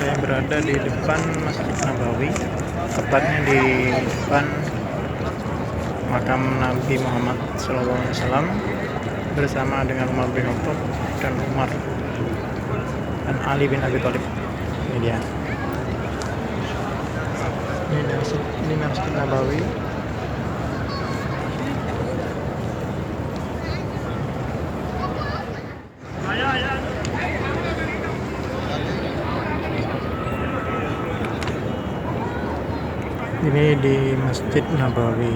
Saya berada di depan Masjid Nabawi, tepatnya di depan makam Nabi Muhammad SAW bersama dengan Umar bin Khattab dan Umar dan Ali bin Abi Thalib. Ini dia. Ini Masjid Nabawi. Ini di Masjid Nabawi,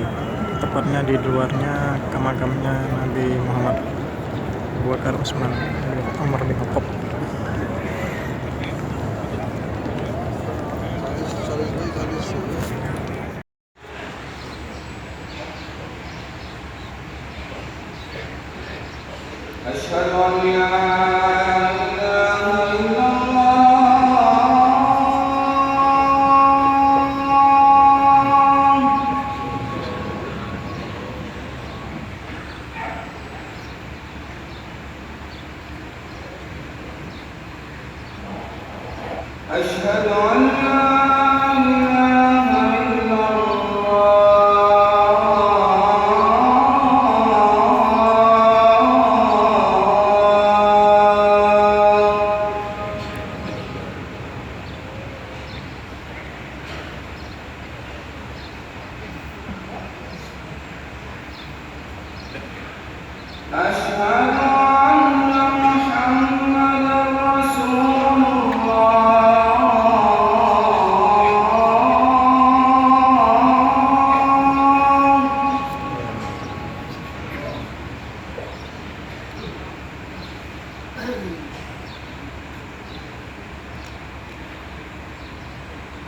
tepatnya di luarnya makamnya Nabi Muhammad, Abu Bakar, Utsman, Umar bin Khattab. Asyhadu an la أشهد أن لا إله إلا الله أشهد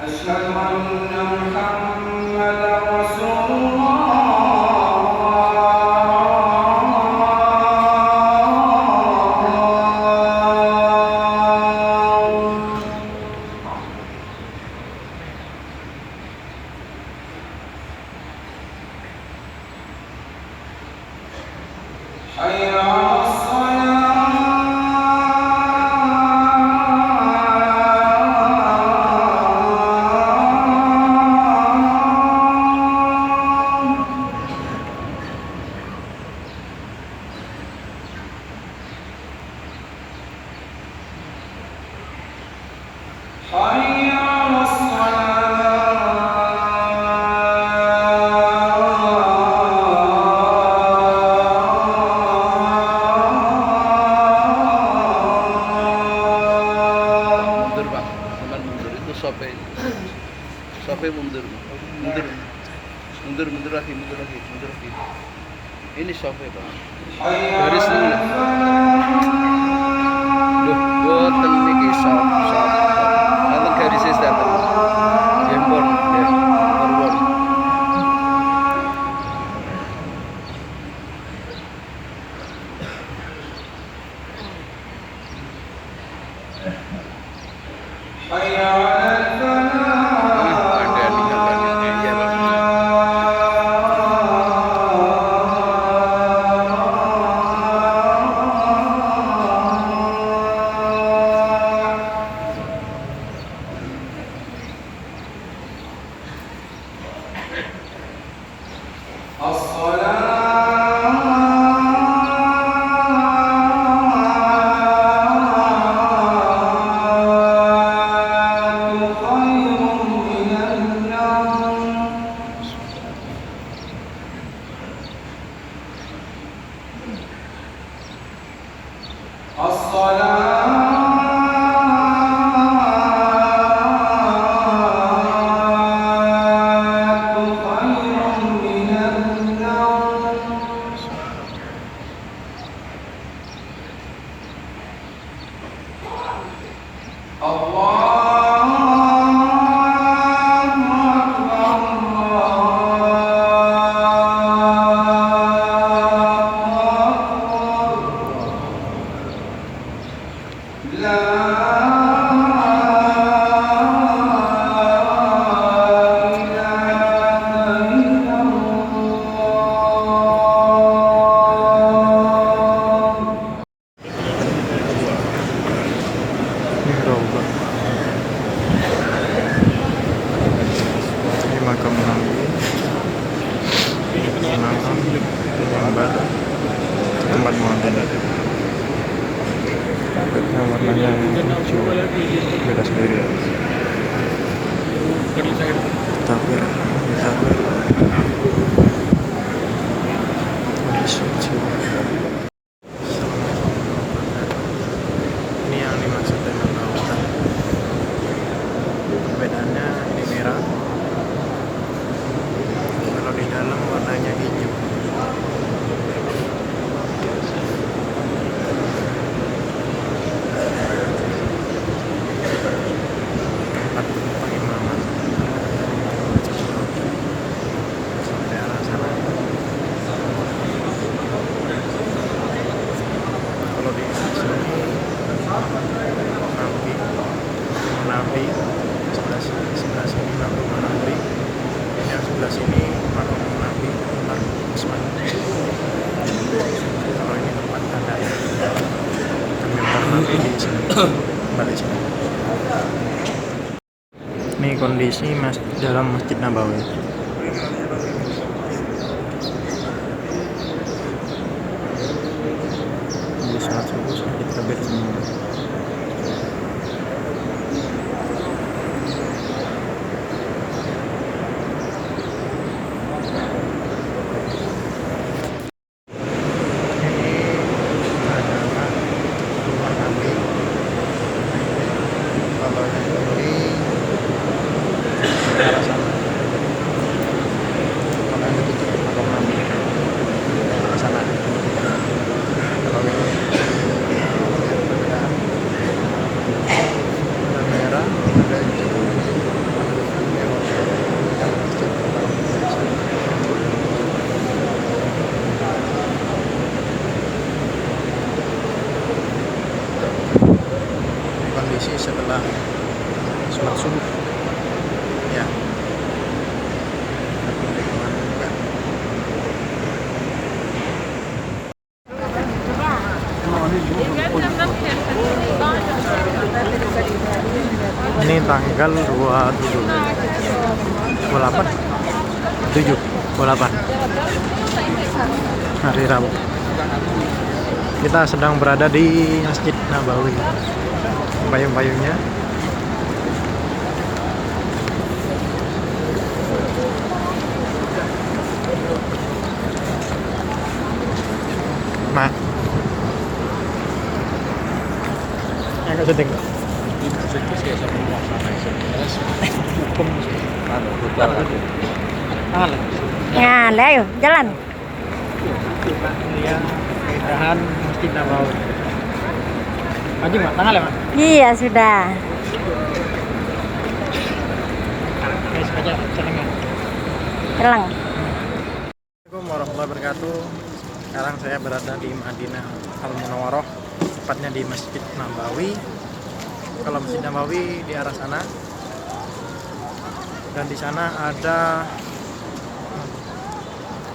أشهد أن محمدا رسول حي على حي على Mundur Pak, teman mundur itu sope mundur lagi. Ini sope Pak, garis dulu lah. Duh, boten niki sop. Nanti garisnya datang. Jempol, ya, perwon. حي على Ada tinggalannya, ya Pak. warnanya hijau beda sendiri ya. Takbir ini yang dimaksud dengan lautan. Perbedaannya ini merah, kalau di dalam warnanya hijau. Tempat pengimaman sampai arah sana. Kalau di sini Nabi sebelah sini makam Nabi, yang sebelah sini makam Nabi Umar Usman. Kalau ini tempat tanda ya, member Nabi di sini, balik sini. Ini kondisi dalam Masjid Nabawi. Di saat subuh sedikit kabir semua. Kondisi setelah sholat subuh ya. Ini tanggal 27 28 7 28 hari Rabu. Kita sedang berada di Masjid Nabawi. Payung-payungnya nah yang gak syuting Ya, ayo jalan. Lihat keindahan Masjid Nabawi. Maju mak, tanggal ya mak? Iya sudah. Guys, aja celengnya. Telang. Assalamualaikum warahmatullahi wabarakatuh. Sekarang saya berada di Madinah Al Munawwaroh, tepatnya di Masjid Nabawi. Kalau Masjid Nabawi di arah sana, dan di sana ada.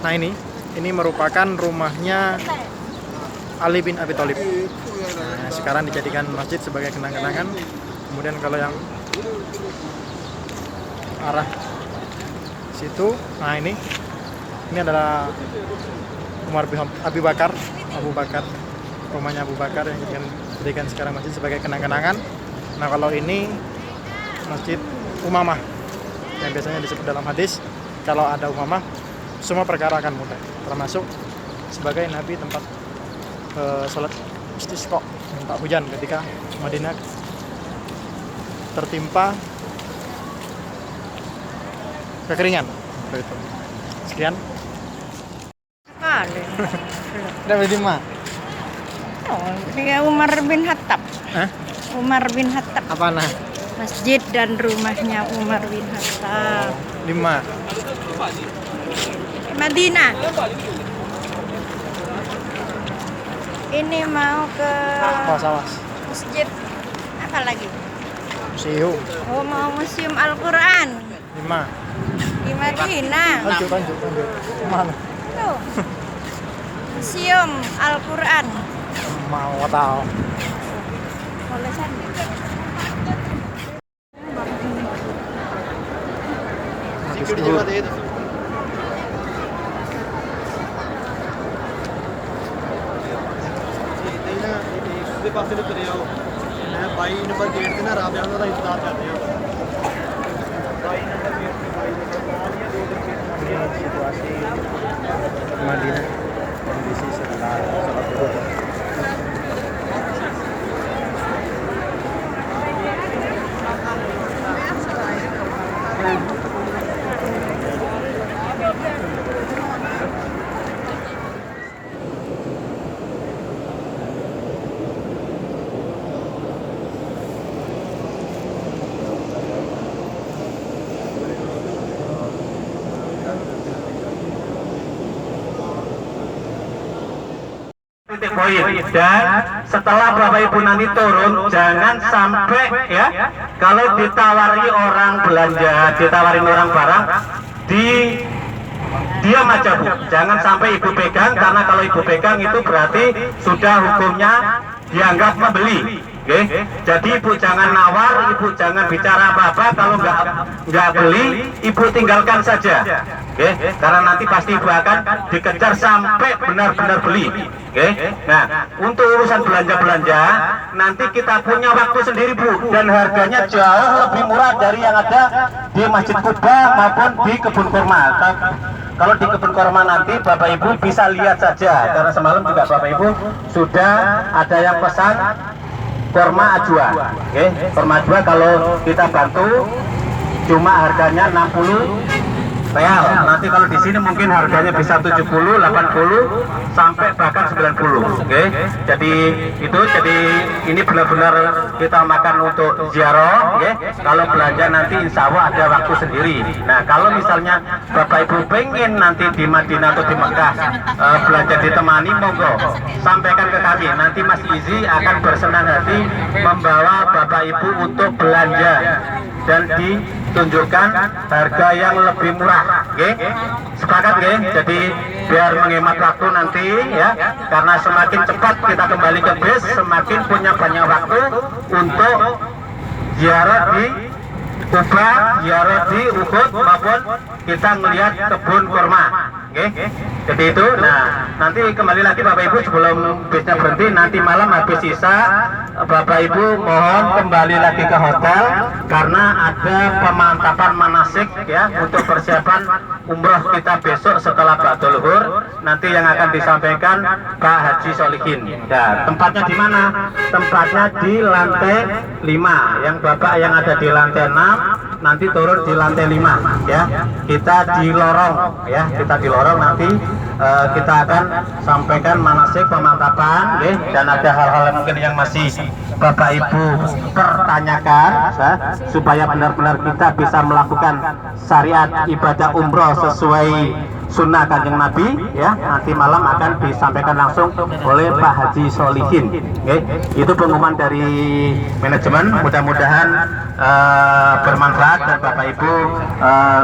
Nah ini merupakan rumahnya Ali bin Abi Thalib. Nah, sekarang dijadikan masjid sebagai kenang-kenangan. Kemudian kalau yang arah situ, nah ini adalah Umar bin Abu Bakar, rumahnya Abu Bakar yang dijadikan sekarang masjid sebagai kenang-kenangan. Nah kalau ini Masjid Umamah yang biasanya disebut dalam hadis, kalau ada Umamah semua perkara akan mudah, termasuk sebagai Nabi tempat sholat istisqa, minta hujan ketika Madinah tertimpa kekeringan. Begitu. Sekian. Udah berarti mah. Oh, dia Umar bin Khattab. Hah? Umar bin Khattab. Apa nah? Masjid dan rumahnya Umar bin Khattab. 5. Madinah. Ini mau ke Sawas. masjid apa lagi? Museum. Oh, mau museum Al-Quran 5. di Madinah. Lanjut. Mana? Tuh. Museum Al-Quran. Mau tahu. Boleh sana. Habis zuhur. Ini pasti itu 22 number gate ਤੇ ਨਾ ਰਾਬਿਆਂ ਦਾ ਇੰਤਜ਼ਾਰ ਕਰਦੇ ਆ। Situasi Madinah, kondisi setelah sholat zuhur. Titik poin. Dan setelah Bapak Ibu nanti turun, jangan sampai ya kalau ditawari orang belanja, ditawarin orang barang, diam aja Bu, jangan sampai Ibu pegang, karena kalau Ibu pegang itu berarti sudah hukumnya dianggap membeli. Oke, jadi Ibu jangan nawar, Ibu jangan bicara apa-apa, kalau nggak beli, Ibu tinggalkan saja. Oke, karena nanti pasti Ibu akan dikejar sampai benar-benar beli. Oke, nah untuk urusan belanja-belanja nanti kita punya waktu sendiri Bu, dan harganya jauh lebih murah dari yang ada di Masjid Kuba maupun di Kebun Kurma. Kalau di Kebun Kurma nanti Bapak Ibu bisa lihat saja, karena semalam juga Bapak Ibu sudah ada yang pesan kurma ajwa. Oke, kurma ajwa kalau kita bantu cuma harganya 60 real. Nanti kalau di sini mungkin harganya bisa 70, 80 sampai bahkan 90. Oke. Jadi ini benar-benar kita makan untuk ziarah, oke. Kalau belanja nanti insya Allah ada waktu sendiri. Nah, kalau misalnya Bapak Ibu pengen nanti di Madinah atau di Mekah belanja ditemani, monggo sampaikan ke kami. Nanti Mas Izi akan bersenang hati membawa Bapak Ibu untuk belanja dan ditunjukkan harga yang lebih murah. Oke, sepakat ya. Jadi biar menghemat waktu nanti ya, karena semakin cepat kita kembali ke bis, semakin punya banyak waktu untuk ziarah di Kuba, ziarah di Uhud maupun kita melihat kebun kurma. Oke, jadi itu. Nah, nanti kembali lagi Bapak Ibu sebelum bisnya berhenti, nanti malam habis sisa Bapak Ibu mohon kembali lagi ke hotel karena ada pemantapan manasik ya untuk persiapan umroh kita besok setelah Ba'dul Zuhur, nanti yang akan disampaikan Pak Haji Solihin. Ya, tempatnya di mana? Tempatnya di lantai 5. Yang Bapak yang ada di lantai 6 nanti turun di lantai 5 ya. Kita di lorong ya, kita di lorong nanti kita akan sampaikan manasik pemantapan ya, dan ada hal-hal mungkin yang masih Bapak Ibu pertanyakan ya, supaya benar-benar kita bisa melakukan syariat ibadah umroh sesuai sunnah Kanjeng Nabi ya. Nanti malam akan disampaikan langsung oleh Pak Haji Solihin. Itu pengumuman dari manajemen, mudah-mudahan bermanfaat dan Bapak Ibu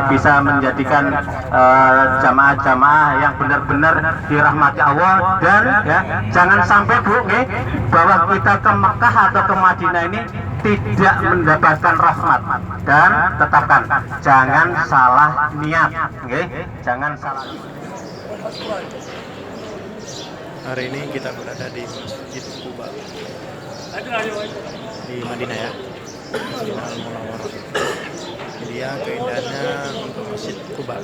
bisa menjadikan jamaah-jamaah yang benar-benar dirahmati Allah. Dan ya, jangan sampai Bu bahwa kita ke Mekah atau ke Madinah ini tidak mendapatkan rahmat. Dan tetapkan, jangan salah niat, jangan salah. Hari ini kita berada di Masjid Kuba di Madinah ya, Madinah Al-Munawwarah. Ini dia keindahannya untuk Masjid Kuba.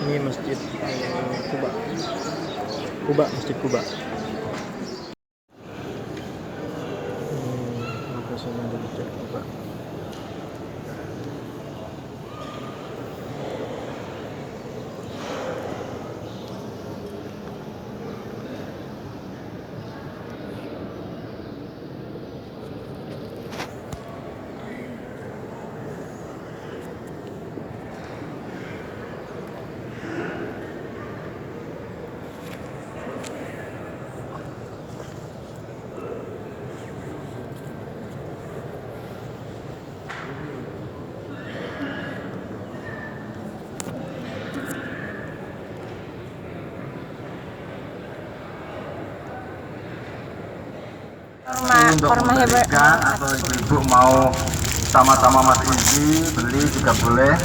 Ini Masjid Kuba. Masjid Kuba. Lokasinya di Masjid Kuba. Kurma hebat. Atau ibu mau sama-sama Mas Izzy beli juga boleh.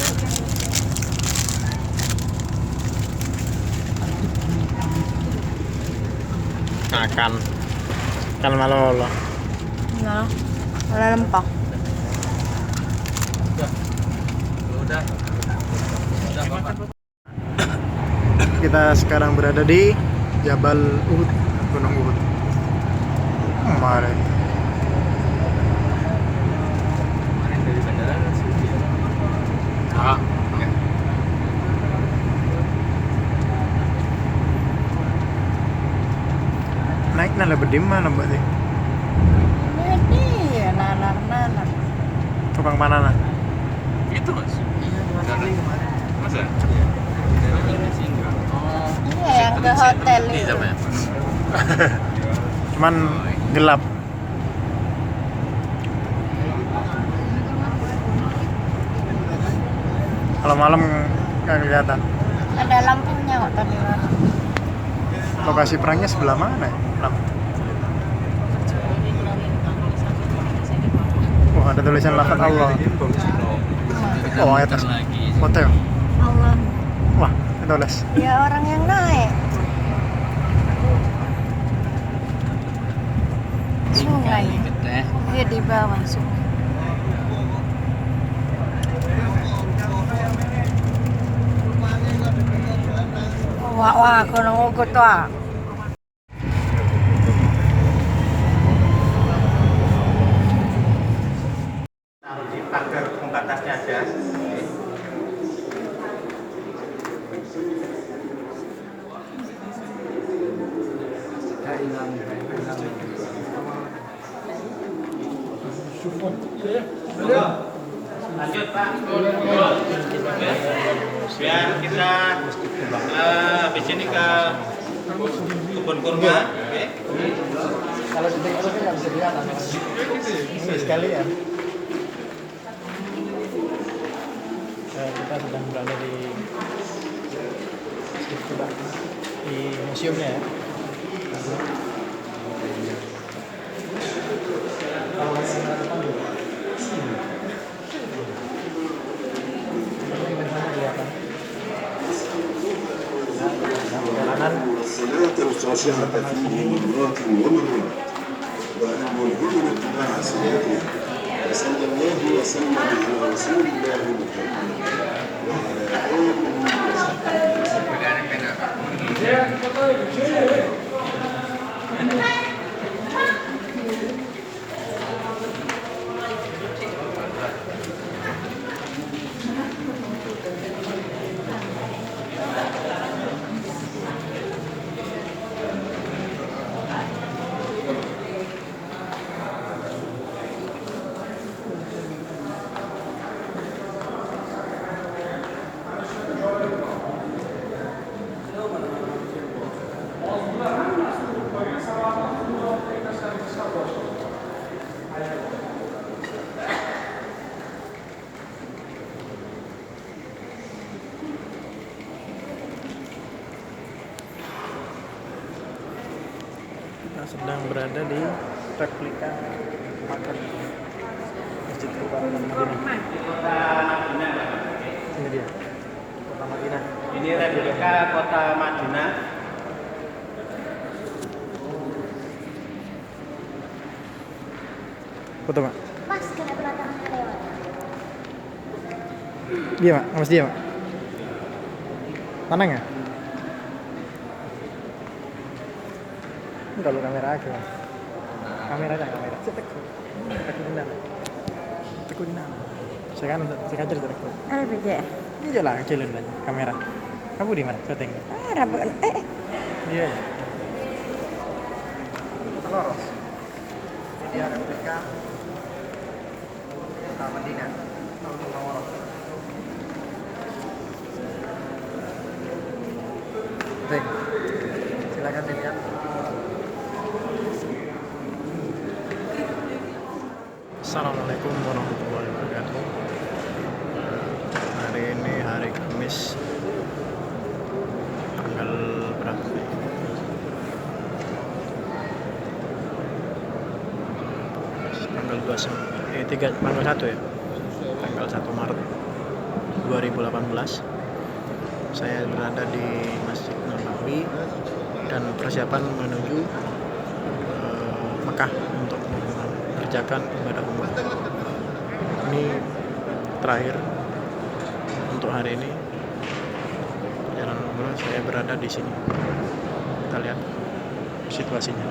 Makan kan malolo. Nah, oleh lempok. Kita sekarang berada di Jabal Uhud, Gunung Uhud. Kemarin. Dari bandara Naik nala di mana mbak sih? Ini nanar. Tukang banana. itu mas. Masa? Iya yang ke hotel Ini itu. siapa ya? Cuman gelap. Kalau malam nggak kelihatan. Ada lampunya kok tadi. Lokasi perangnya sebelah mana ya? Oh, ada tulisan lafaz Allah. Oh, ayat hotel. Allah. Wah, itu les. Ya orang yang naik. Sungai. Iya di bawah sungai. Wah, gunung Uhud tuh. Taruh di pagar pembatasnya aja. Lanjut Pak. Biar kita habis ini ke kebun kurma. Oke. Kalau di TikTok kan nggak bisa kelihatan. Ini sekalian. Kita sedang berada di museumnya ya. الصلاة الخاشعة فيه مرات ومرات وأن الهدن اتباع سنته وصلى الله وسلم على رسول الله محمد وعلى آله Kita sedang berada di replika makam Masjid Kebaran Madinah. Ini dia, kota Madinah. Ini replika kota Madinah. Foto mak. Mas, kena tangannya lewat. Dia mak, mas dia mak. Mana nggak? Kalau kamera aja mas. Kamera. Cetek. Tekuk di mana? Sekarang sekarang jadi tekuk. Ada beda. Ini jalan kecilin aja kamera. Kamu di mana? Setting. Rabu. Iya. Loros. Ini dia replika kota Madinah. Baik. Silakan dilihat. Assalamualaikum warahmatullahi wabarakatuh. Hari ini hari Kamis, tanggal berapa? Tanggal 29, tanggal 1 ya. 2018. Saya berada di Masjid Nabawi dan persiapan menuju Mekah untuk mengerjakan ibadah umrah. Ini terakhir untuk hari ini perjalanan umrah. Saya berada di sini. Kita lihat situasinya.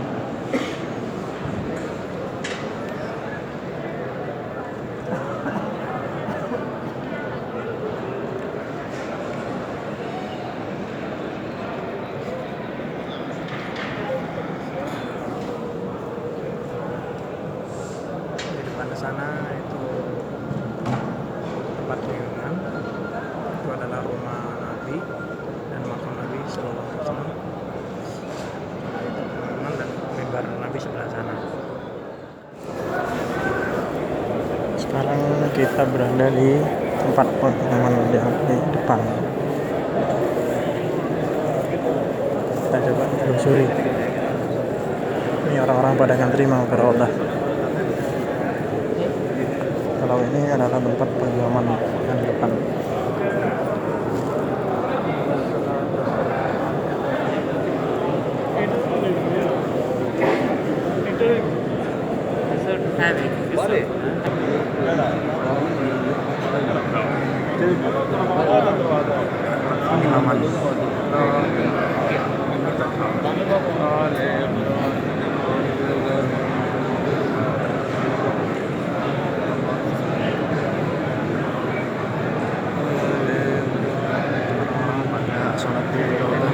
Di depan sana itu tempat kunjungan. Itu adalah rumah Nabi dan makam Nabi Sallallahu Alaihi Wasallam. Itu pengumuman dan mimbar Nabi sebelah sana. Sekarang kita berada di tempat pengumuman di depan. Kita coba telusuri. Ini orang-orang pada ngantri mau berolah. Kalau ini adalah tempat pengumuman yang di depan. Pengumuman. Sholat di Raudah.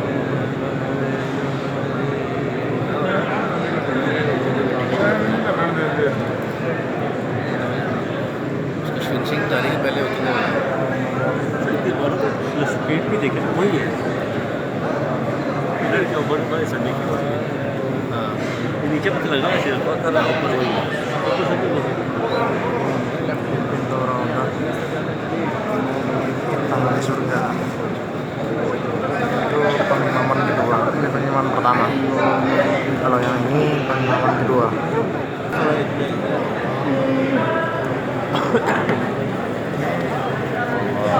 Switching तारीख पहले होती है स्पीड भी देखे वही है इधर जो ऊपर बड़े संडे की बात है हाँ ये नीचे पता लगा ऐसे ऊपर वही है ऊपर से Pintu Raudah. Taman di surga. Itu pengumuman kedua. Ini pengumuman pertama. Kalau yang ini pengumuman kedua.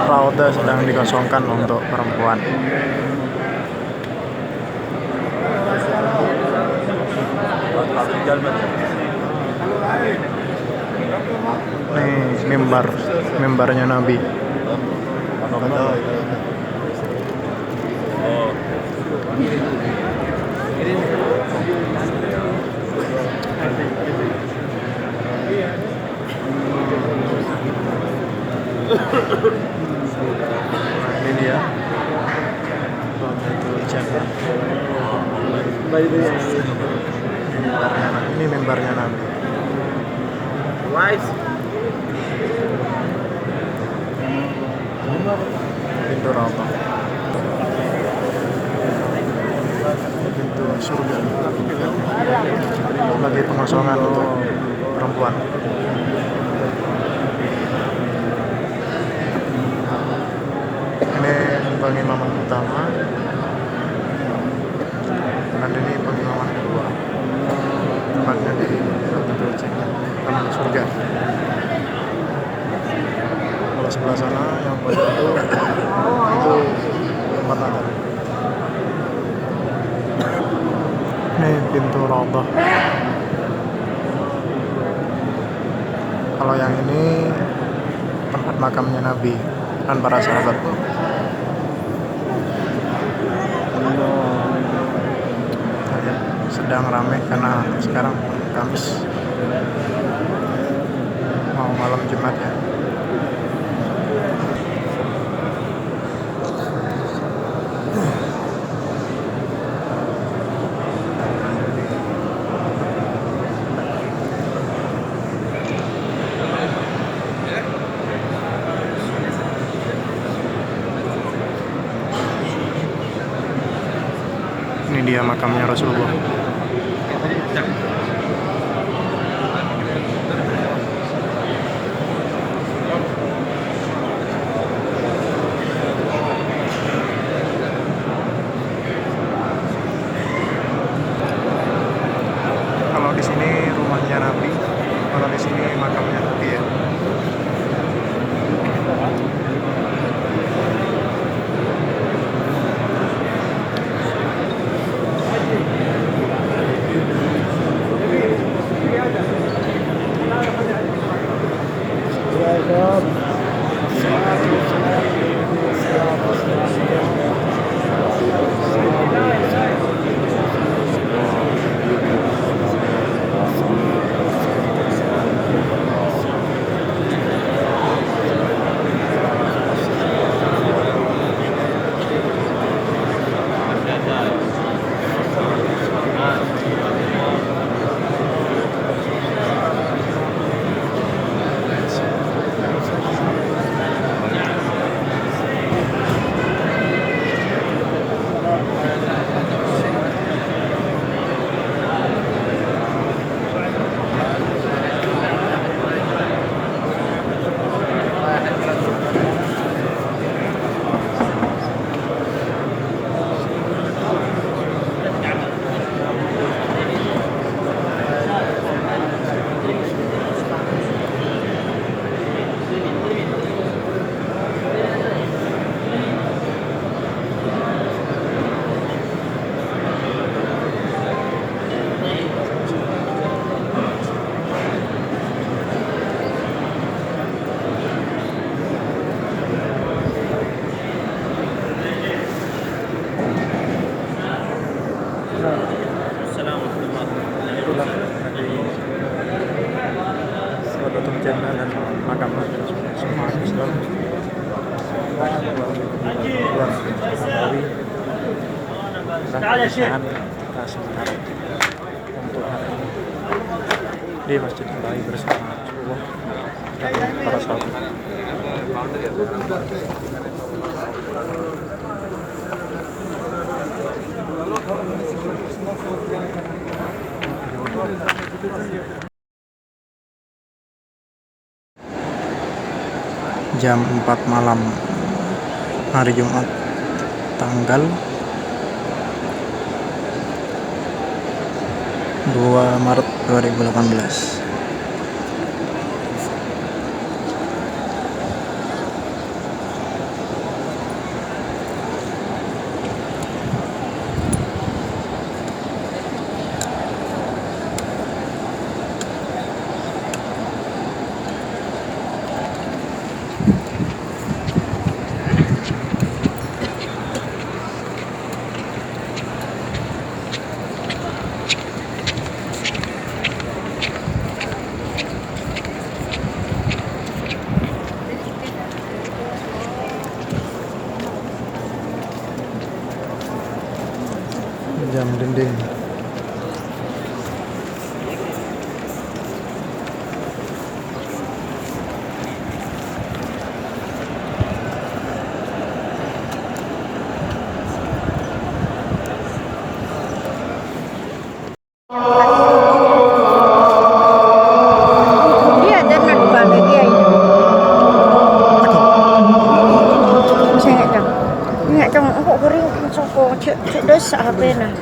Raudah sedang dikosongkan untuk perempuan. Nih mimbarnya Nabi. Ini dia. Ini mimbarnya Nabi. Pintu Raudah. Pintu surga. Lagi pengosongan untuk perempuan. Ini pengimaman utama. Dan ini pengimaman kedua. Tempatnya di Taman Surga. Kalau sebelah sana yang pojok itu tempat Natal. Ini pintu Raudah. Kalau yang ini tempat makamnya Nabi dan para sahabat. Sedang ramai karena sekarang Kamis, mau malam Jumat ya. Ini dia makamnya Rasulullah. Kalau di sini rumahnya Nabi, kalau di sini makamnya Nabi ya. Sangat kita sementara untuk hari ini di Masjid Nabawi bersama Rasulullah dan para sahabat. Jam 4 malam hari Jumat tanggal 2 Maret 2018. Jam dinding. Dia ada nak balik dia ini. Saya ingat dong, aku kering soko cek dosa apa na.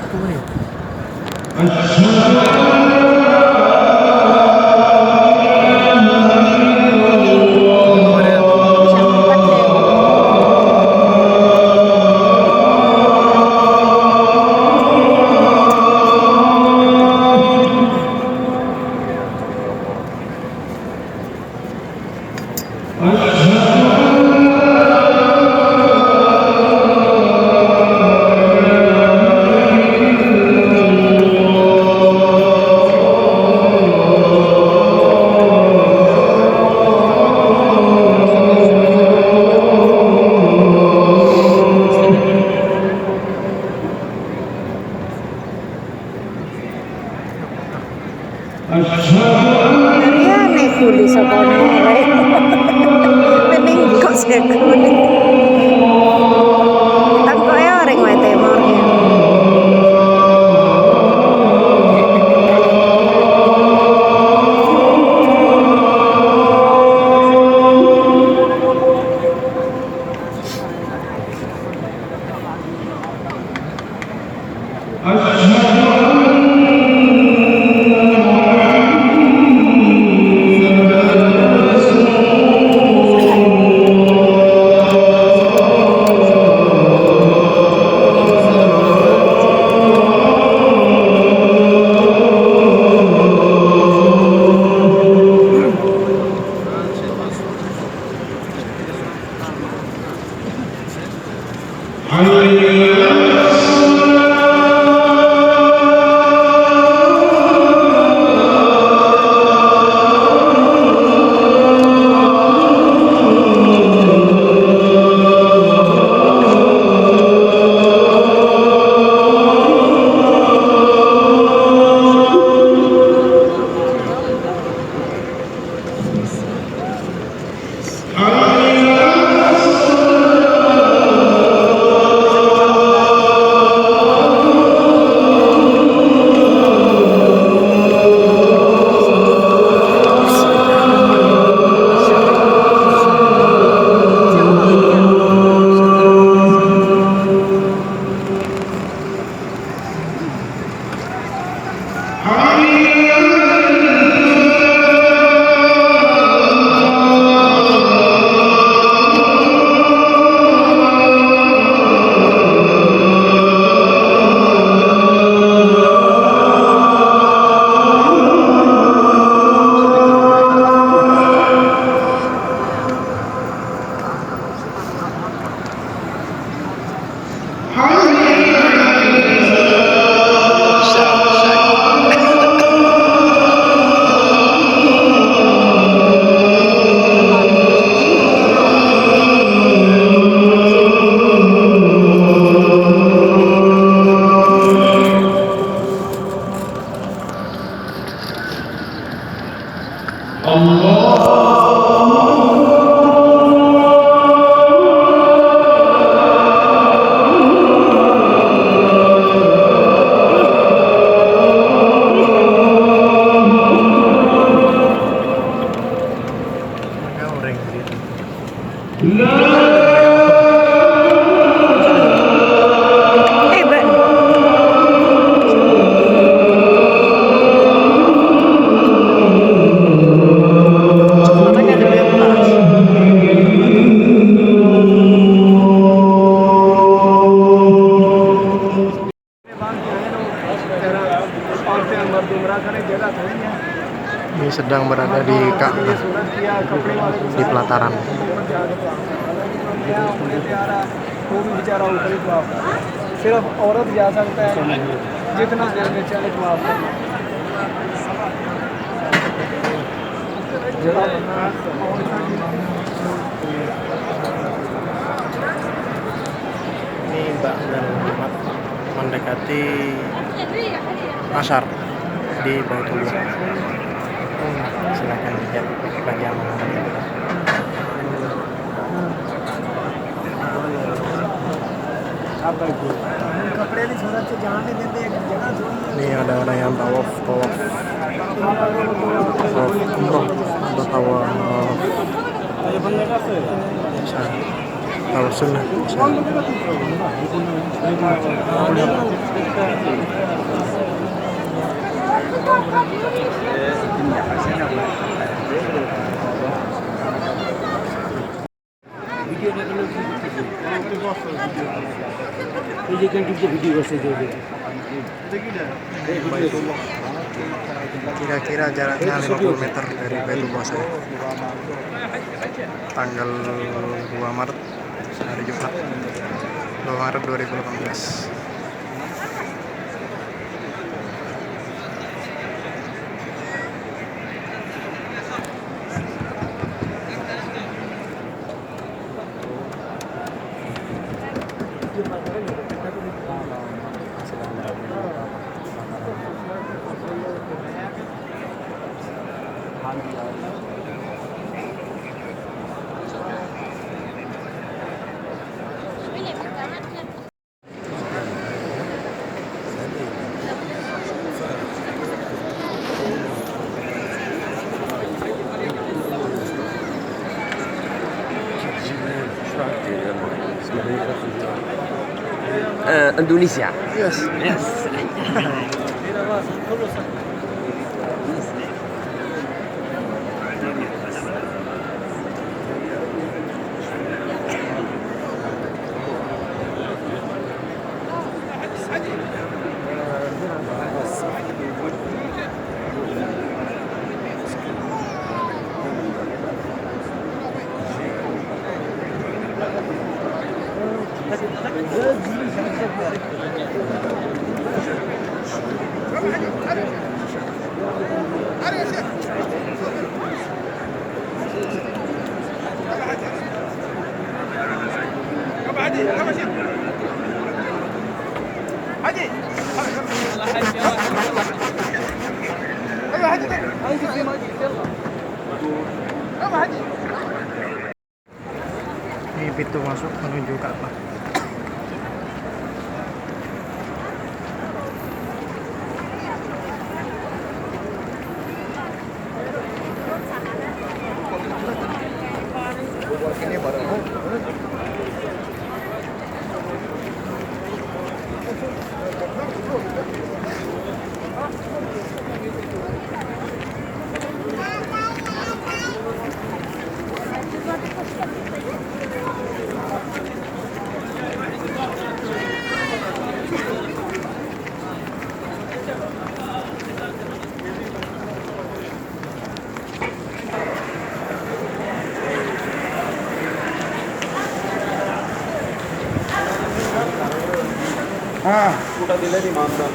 Dia naik kuli sabana orang. Mending kok sekuli. Tangkok ya orang Jawa Timur ya. sedang berada di Ka'bah di pelataran. वो भी बेचारा ऊपर ही जवाब सिर्फ औरत जा सकता है जितना देर में चले जवाब Ini Mbak dan Muhammad mendekati Asar di Baitullah. Silakan lihat bagian mana. कपड़े नहीं छोड़ा तो जाने देते हैं जगह छोड़ी Ini ada orang yang tawaf umroh atau tawaf tawaf sunnah. Kira-kira jaraknya 50 meter dari Baitullah saya. Tanggal 2 Maret hari Jumat 2 Maret 2018. Indonesia. Yes. Ini pintu masuk menuju Ka'bah. उठा दिले दी मानता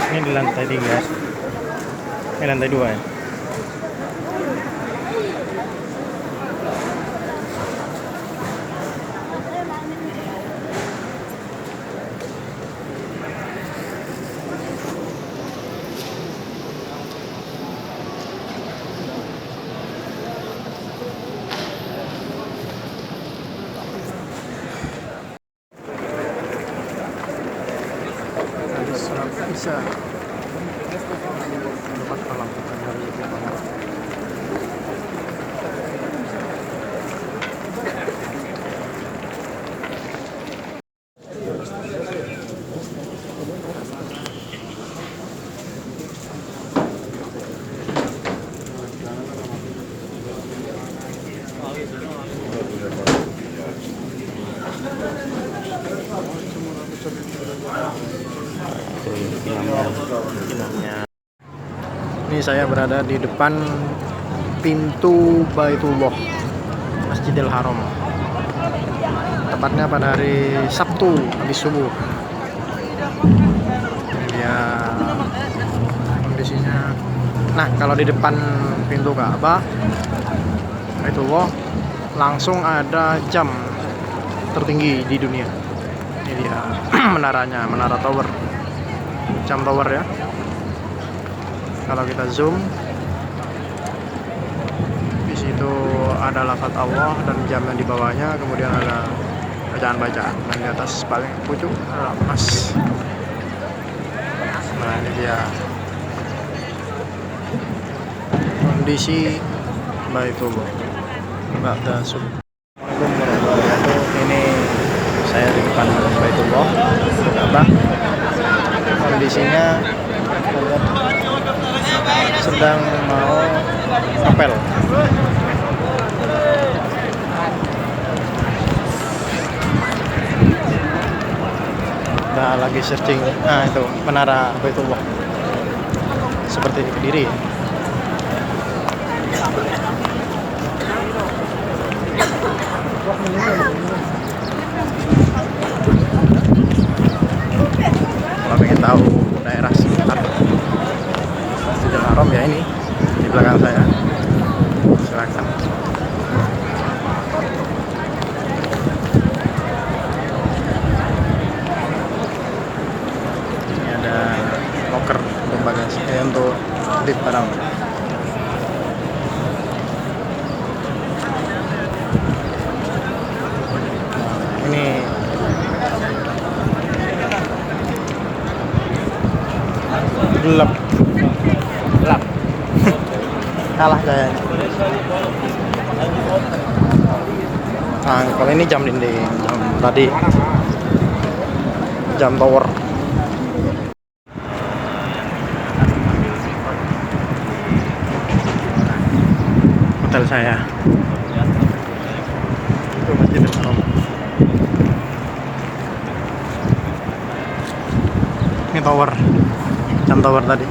Ini di lantai 3. Ini lantai 2 ya. Bisa. Ini saya berada di depan pintu Baitullah, Masjidil Haram. Tepatnya pada hari Sabtu habis subuh. Ya, kondisinya. Nah, kalau di depan pintu Ka'bah Baitullah langsung ada jam tertinggi di dunia. Ini dia menaranya, menara tower, jam tower ya. Kalau kita zoom, di situ ada lafaz Allah dan jam yang di bawahnya, kemudian ada bacaan-bacaan, dan di atas paling pucuk ada emas. Nah, ini dia kondisi Baitullah. Ba'da subuh. Assalamualaikum warahmatullahi wabarakatuh. Ini saya di depan Baitullah, Ka'bah. Kondisinya sedang mau apel. Udah lagi searching. Nah, itu menara Baitullah. Seperti ini berdiri. Kalau pengen tahu daerah sekitar Masjidil Haram ya, ini di belakang saya. Silakan. Ini ada loker untuk bagasi, untuk lift barang. Ini gelap kalah kayaknya. Nah, kalau ini jam dinding, jam tadi jam tower. Hotel saya itu Masjidil Haram. Ini tower, jam tower tadi.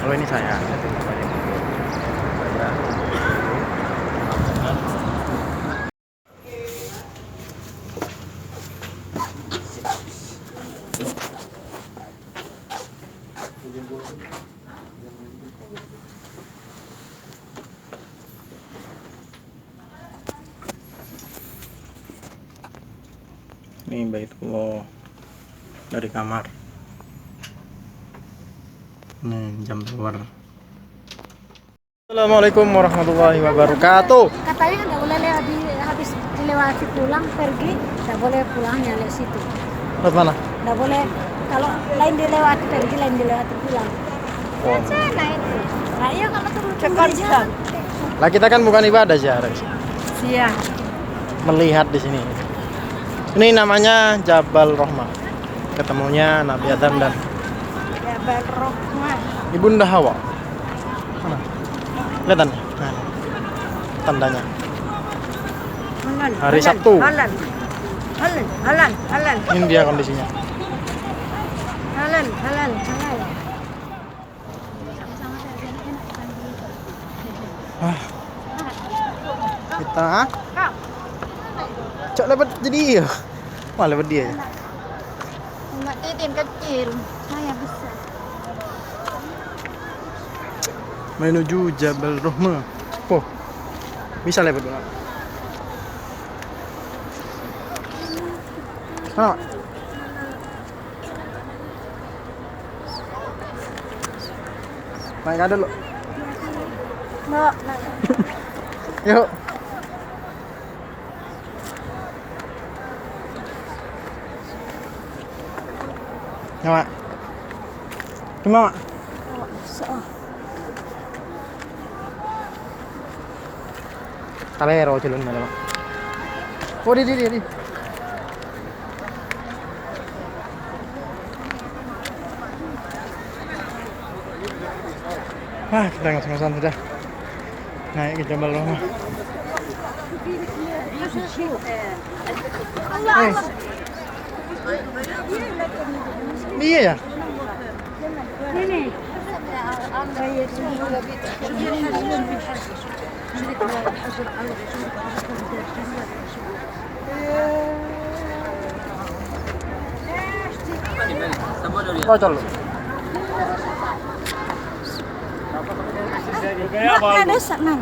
Kalau ini saya. Ini Baitullah dari kamar. Ini jam tower. Assalamualaikum warahmatullahi wabarakatuh. Katanya nggak boleh lewat habis dilewati pulang pergi, nggak boleh pulangnya lewat situ. Lewat mana? Nggak boleh, kalau lain dilewati pergi, lain dilewati pulang. Oh. Sana itu. Nah, iya kalau turun jalan. Lah kita kan bukan ibadah ziarah. Siang. Melihat di sini. Ini namanya Jabal Rahmah. Ketemunya Nabi Adam dan Jabal Rahmah. Ibunda Hawa. Mana? Kelihatan? Nah, tandanya. Hari Sabtu. Halan. Ini dia kondisinya. Halan. Kita cok lebat jadi ya. Wah, lebat dia ya. Enggak, Titin kecil, saya besar. Menuju Jabal Rahmah. Oh, bisa lebat banget. Nah, naik ada lo. Mbak, Yuk. Ya, Mak. Gimana, Mak? Kalero culun mana, Mak? Oh, di. Kita ngos-ngosan sudah. Naik ke Jabal Rahmah. Iya ya. Ini. Kocol. Mak ada senang.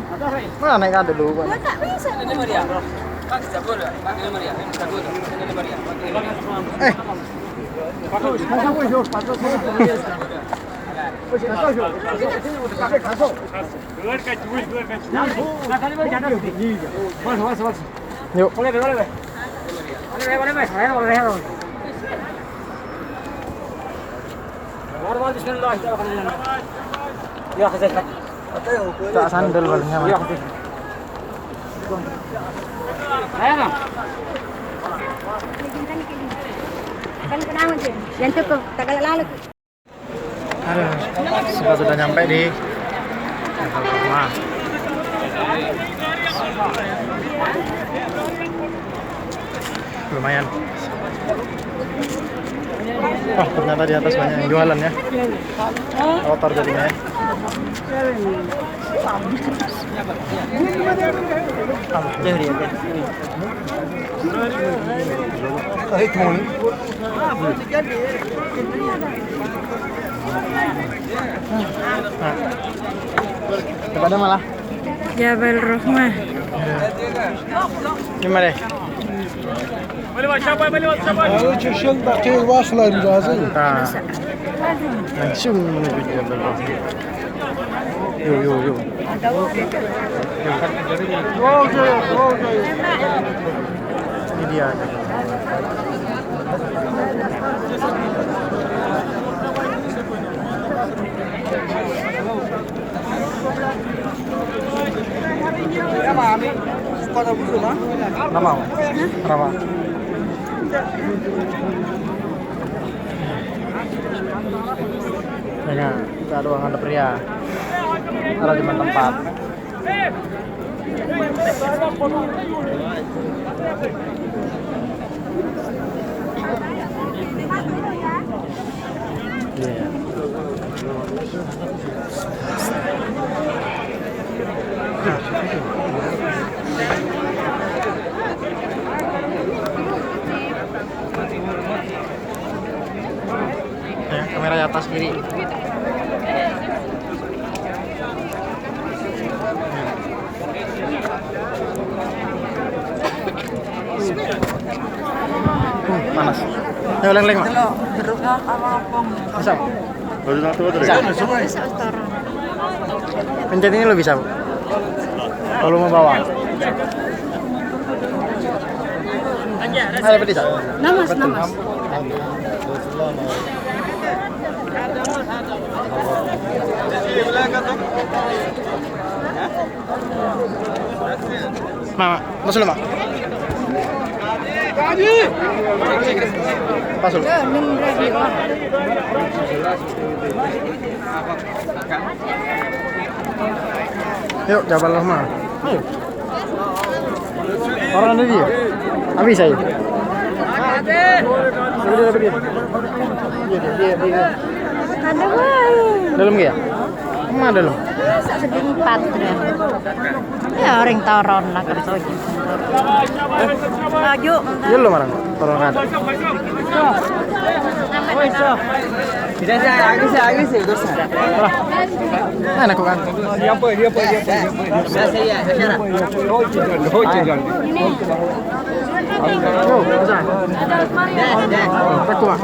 Mana naik dulu Pak? Tak bisa. Yuk. Tak sandal palingnya Mas. Kan kenapa sih? Yang cukup tak kalah lalu. Aduh, kita sudah nyampe di rumah. Lumayan. Wah, ternyata di atas banyak yang jualan ya. Kotor jadinya. Kepada malah Jabal Rahmah. Gimana deh? Langsung menuju Jabal Rahmah. Yuk. Ini dia. Nama? Berapa? Kayaknya kita ada ruangan pria. Ada cuma tempat. Iya. Ya, kamera di atas kiri. Panas. Ayo leng-leng, Mak. Bisa? Bisa. Pencet ini lo bisa, Bu. Kalau mau bawa. Ada pedis? Namas. Mak, masuk Mak. Pasul. Yuk, Jabal Rahmah. Orang ada dia. Habis saya. Dia. Ada baik. Dalam ya? Mana dalam? Sedempat ya orang toron lah kerja. Maju. Ya lo marang toron ada. Tidak saya agak sih terus. Enak kok kan? Dia apa? Saya. Oh, bisa. Takut.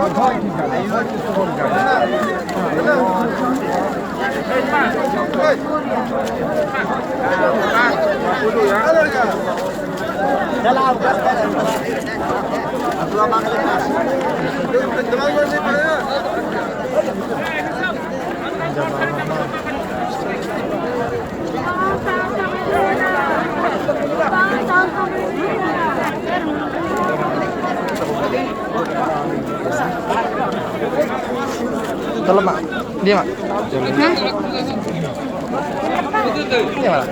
Tolong Mak, dia Mak. Dia mana?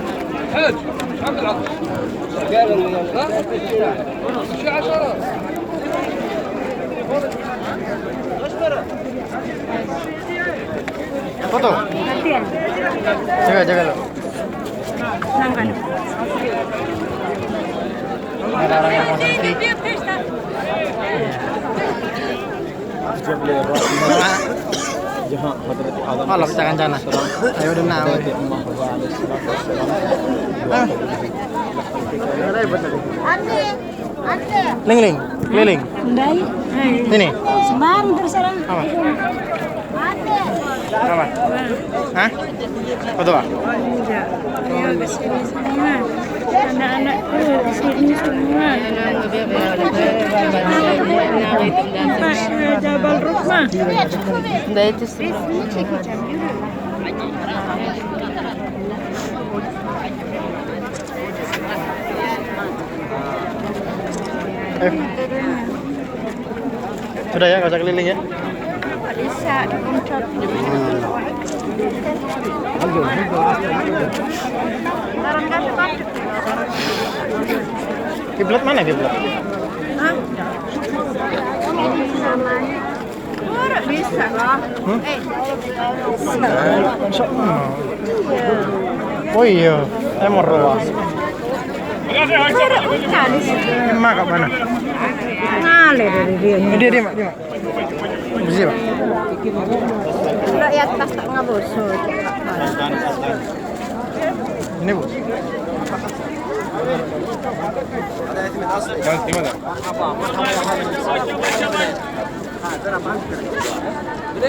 Foto. Latihan. Jaga lo. Nangkan. Ada orang yang mau selfie. Kalau kita kancana. Ayo udah nawa. Ling, keliling. Ndai. Sini. Sembang terserah. Apa? Apa? Hah? Foto apa? Enggak. Ayo ke sini semua. Anak-anakku di sini semua. Pak Jabal Rukmah. Nggak itu sih. Sudah ya, nggak usah keliling ya. Bisa dipencet. Kiblat mana kiblat? Bisa. Oh iya, saya mau ruas. Emak kak mana? Ngalir dari dia. Dia mak. Bisa pak? Kalau ya tas tak ngabosot. Ini bu.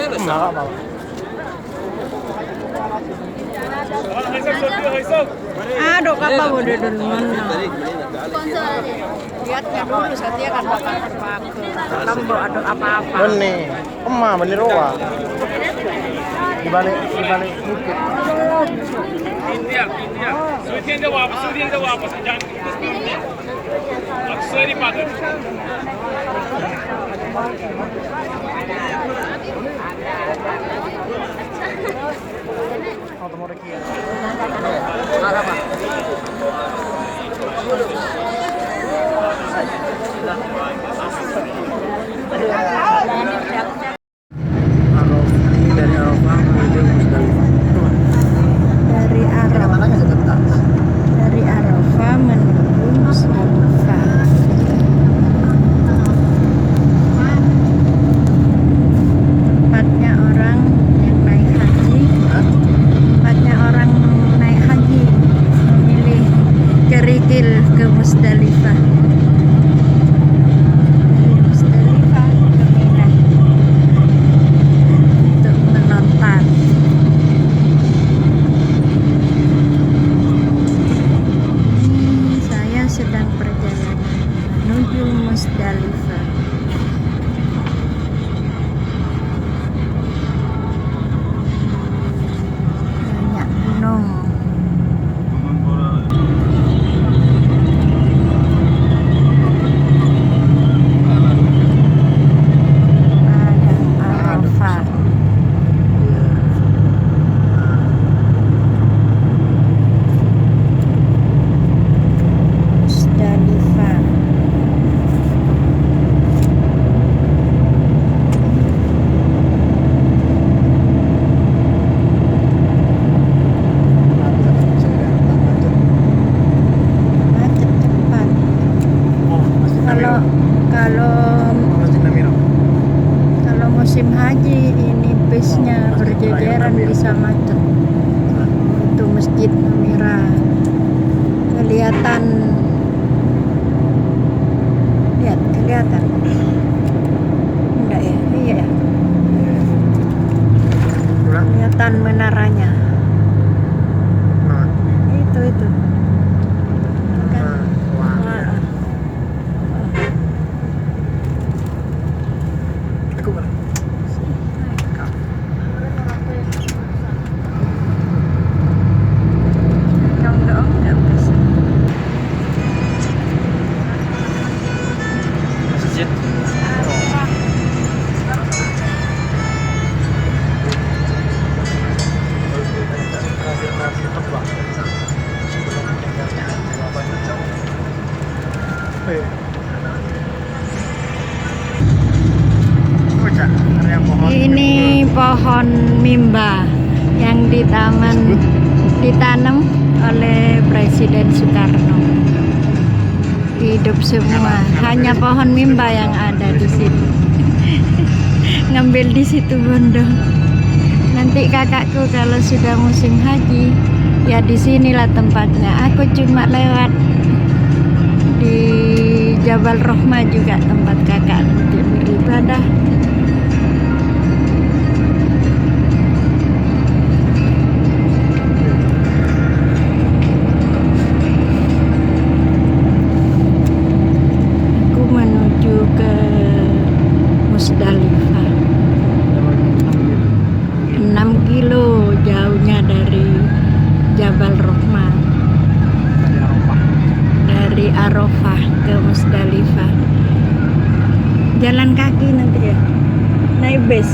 Emak apa? Aduh, apa udah duluan. Lihatnya dulu, saya kan bakal terpakai. Tambo ada apa-apa. Benih, emak benih roa. Dibalik bukit. Dari Arafah menuju Musdalifah. Dari Arafah menuju Musdalifah. Tempatnya orang yang naik haji. Tempatnya orang naik haji memilih kerikil ke Musdalifah. Dari Musdalifah ke Mina untuk menonton. Saya sedang perjalanan menuju Musdalifah. Banyak gunung. Padang Arafah. Musdalifah. Macet cepat. Kalau musim haji ini bisnya berjejeran bisa macet. Itu Masjid Namira kelihatan. Kelihatan. Enggak ya? Iya ya. Kelihatan menaranya. Itu. Kan. Wah. Enggak bisa. Masjid. pohon mimba yang ditanam oleh Presiden Soekarno. Hidup semua, hanya pohon mimba yang ada di sini. Ngambil di situ Bondo. Nanti kakakku kalau sudah musim haji, ya di sinilah tempatnya. Aku cuma lewat di Jabal Rahmah juga tempat kakak nanti beribadah. Aku menuju ke Musdalifah. 6 kilo jauhnya dari Jabal Rahmah. Dari Arafah ke Musdalifah. Jalan kaki nanti ya? Naik bis?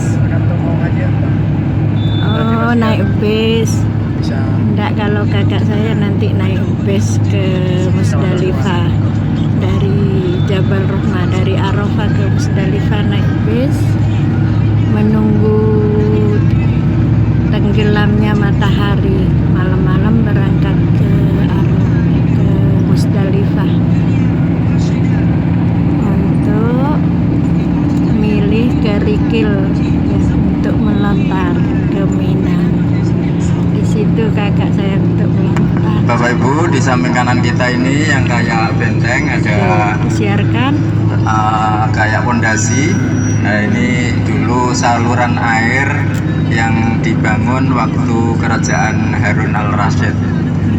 Oh, naik bis. Enggak, kalau kakak saya nanti naik bis ke Musdalifah. Dari Jabal Rahmah, dari Arafah ke Musdalifah naik bis. Menunggu tenggelamnya matahari, malam-malam berangkat ke Musdalifah untuk milih kerikil untuk melontar ke Mina. Di situ kakak saya untuk melontar. Bapak Ibu, di samping kanan kita ini yang kayak benteng ada disiarkan kayak pondasi. Nah, ini dulu saluran air yang dibangun waktu kerajaan Harun al-Rasyid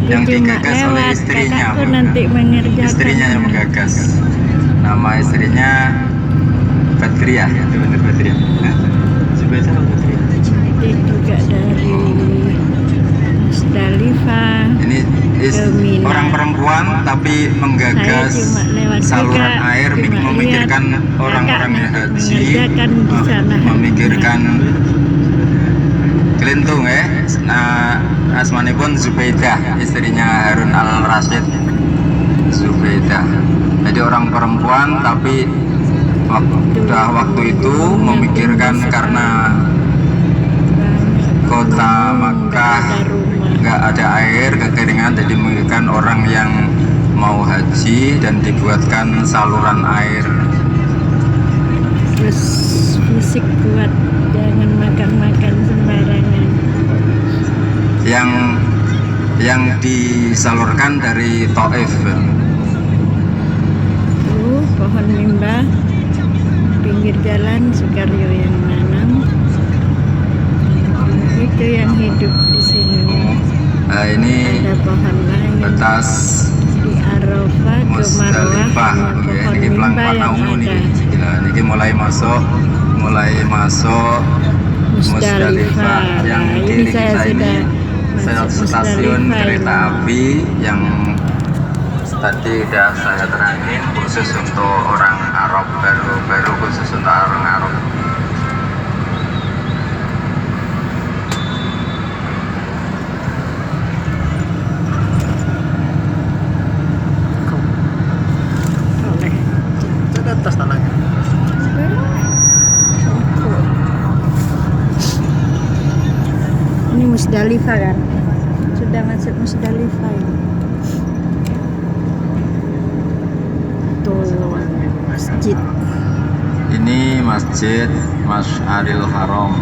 yang digagas oleh istrinya. Kakakku nanti mengerjakan. Istrinya yang menggagas. Nama istrinya Badriah, ya, benar Badriah. Zubaida atau Badriah? Nanti juga dari Musdalifah. Ini orang perempuan tapi menggagas saluran air, memikirkan orang-orang yang haji, memikirkan kelintung ya. Nah, asmanipun Zubaidah, istrinya Harun al-Rasyid. Zubaidah. Jadi orang perempuan tapi waktu itu memikirkan karena kota Makkah nggak ada air, kekeringan, jadi memikirkan orang yang mau haji dan dibuatkan saluran air. Terus fisik kuat, jangan makan-makan sembarangan. Yang disalurkan dari Taif. Pohon mimba pinggir jalan, Soekaryo yang nanam. Itu yang hidup di sini. Nah, ini ada pohon lain batas di Arafah ke Marwah, ya, pohon ini mimba yang ini. ada. Ini mulai masuk Musdalifah yang Nah, kiri ini saya kita sudah ini stasiun kereta api yang tadi udah saya terangin, khusus untuk orang Arab, baru khusus untuk orang Arab. Itu atas tanahnya. Ini Musdalifah kan? Sudah masuk Musdalifah ini. Tuh masjid. Ini Masjid Masyaril Haram.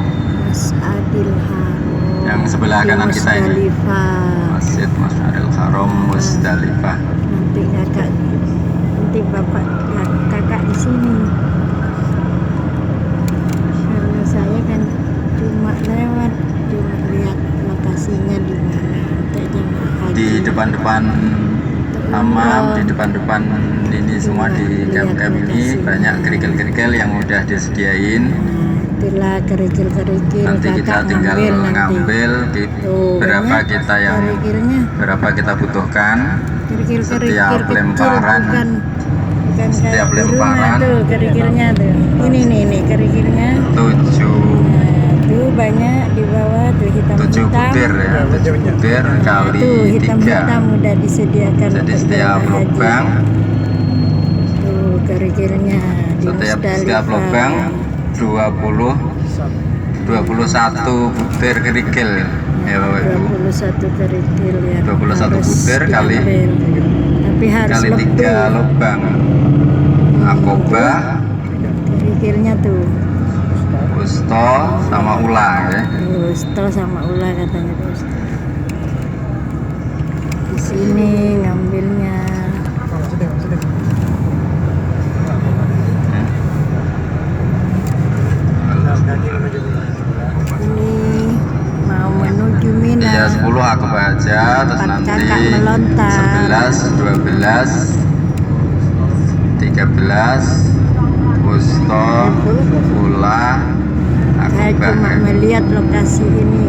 Masjidil Haram. Yang sebelah kanan kita ini. Musdalifah. Masjid Masyaril Haram Musdalifah. Nanti bapak kakak di sini. Karena saya kan cuma lewat, cuma lihat lokasinya di mana. Di depan-depan Hammam, di depan-depan ini semua di camp-camp ini banyak kerikil-kerikil yang udah disediain. Itulah kerikil-kerikil. Nanti kita tinggal ngambil di berapa kita yang berapa kita butuhkan. Setiap lemparan, setiap lemparan tuh kerikilnya tuh. Ini nih kerikilnya. 7 Tuh banyak di bawah tuh hitam-hitam. 7 butir ya, 7 butir kali tuh, hitam-hitam 3. udah disediakan. Jadi setiap lubang, tuh kerikilnya di setiap lubang 20 21 butir kerikil ya Bapak Ibu. 21 kerikil ya. 21 harus butir kali diambil. Tapi harus kali lebih. 3 lubang akoba, Kerikilnya tuh. usto sama ulang ya. Usto sama ulah katanya terus. Di sini ngambilnya. Ini mau menuju Mina. Iya 10 aku baca, terus Empat nanti kakak melontar. 11, 12, 13, usto, ula, Saya akoba. cuma melihat lokasi ini,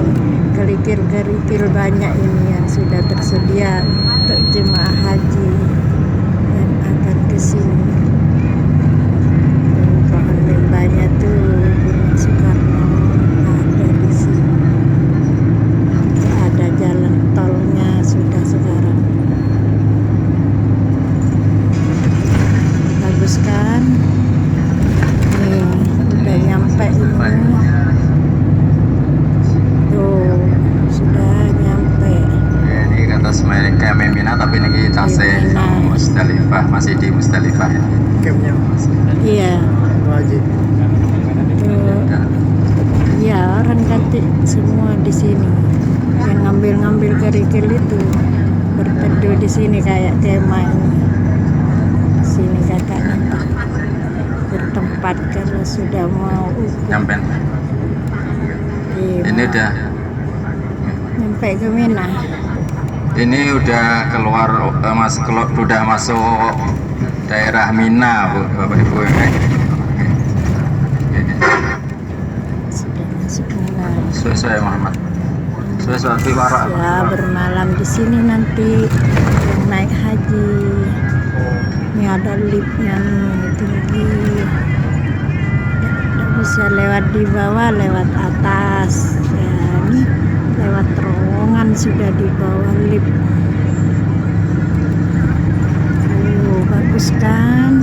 kerikil-kerikil banyak ini yang sudah tersedia untuk jemaah haji yang akan ke sini. Pohon limbahnya tuh Gunung Soekarno ada di sini. Tidak ada jalan tolnya sudah sekarang. Bagus kan? Nih, udah nyampe ini. Tuh, sudah nyampe. Ya, ini kata semuanya kayak Mina tapi ini tasnya Mina. Musdalifah, masih di Musdalifah ya. Campnya Iya. wajib. Tuh. Iya, orang cantik semua di sini. Yang ngambil-ngambil kerikil itu berteduh di sini kayak kemah ini. Di sini kakak nanti bertempat kalau sudah mau Nyampe. Ini udah nyampe ke Mina. ini udah keluar udah masuk daerah Mina Bu, Bapak Ibu ya. Sudah masuk Mina. Sesuai Muhammad. Sesuai Tiwara. Ya, bermalam di sini nanti yang naik haji. Ini ada liftnya nih tinggi. Tidak bisa lewat di bawah, lewat atas. Ya, ini lewat terowongan sudah di bawah lift. Bagus kan?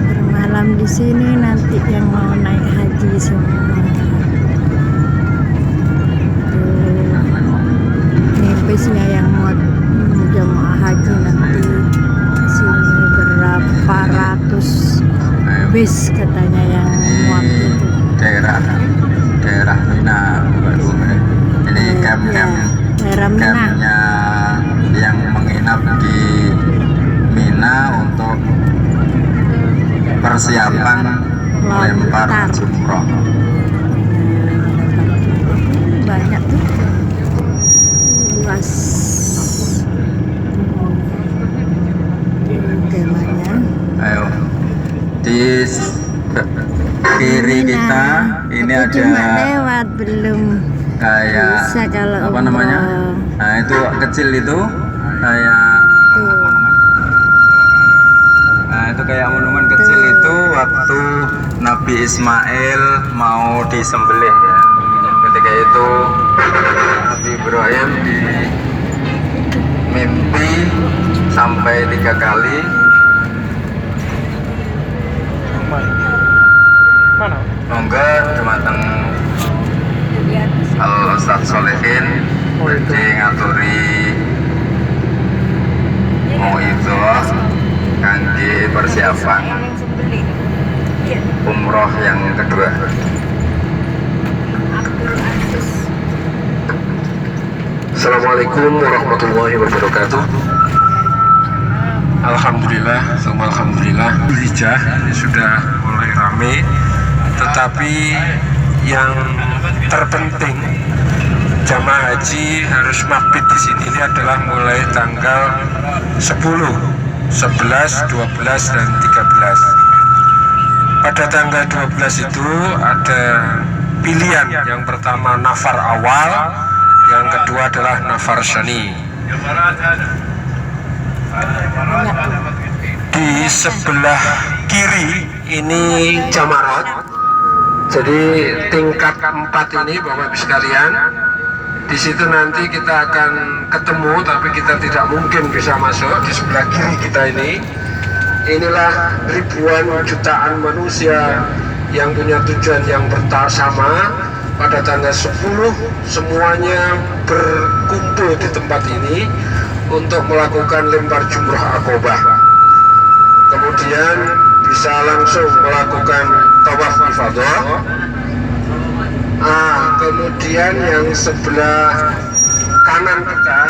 Bermalam di sini nanti yang mau naik haji semua. Ini bisnya yang mau jemaah haji nanti ke sini berapa ratus bis katanya yang muat itu. daerah Mina Bapak Ibu. Ini Ya, daerah Mina. campnya yang menginap di Mina untuk persiapan melempar jumroh. Banyak tuh, luas kemahnya. Ayo di kiri kita ini Tapi ada cuma lewat belum kayak bisa kalau apa namanya? Nah itu kecil itu kayak tuh. Nah itu kayak monumen kecil itu waktu Nabi Ismail mau disembelih ya. Ketika itu Nabi Ibrahim mimpi sampai 3 kali. Mana? Monggo dumateng Al Ustaz Solehin jadi ngaturi mau itu kangge persiapan umroh yang kedua. Assalamualaikum warahmatullahi wabarakatuh. Alhamdulillah, alhamdulillah. Hijah sudah mulai ramai, tetapi yang terpenting jamaah haji harus mabit di sini. Ini adalah mulai tanggal 10, 11, 12 dan 13. Pada tanggal 12 itu ada pilihan. Yang pertama nafar awal, yang kedua adalah nafar syani. Di sebelah kiri ini jamarat. Jadi tingkat 4 ini Bapak Ibu sekalian. Di situ nanti kita akan ketemu, tapi kita tidak mungkin bisa masuk. Di sebelah kiri kita ini, inilah ribuan jutaan manusia yang punya tujuan yang bersama. Pada tanggal 10 semuanya berkumpul di tempat ini untuk melakukan lempar jumroh akobah. Kemudian bisa langsung melakukan tawaf ifadah. Kemudian yang sebelah kanan kita,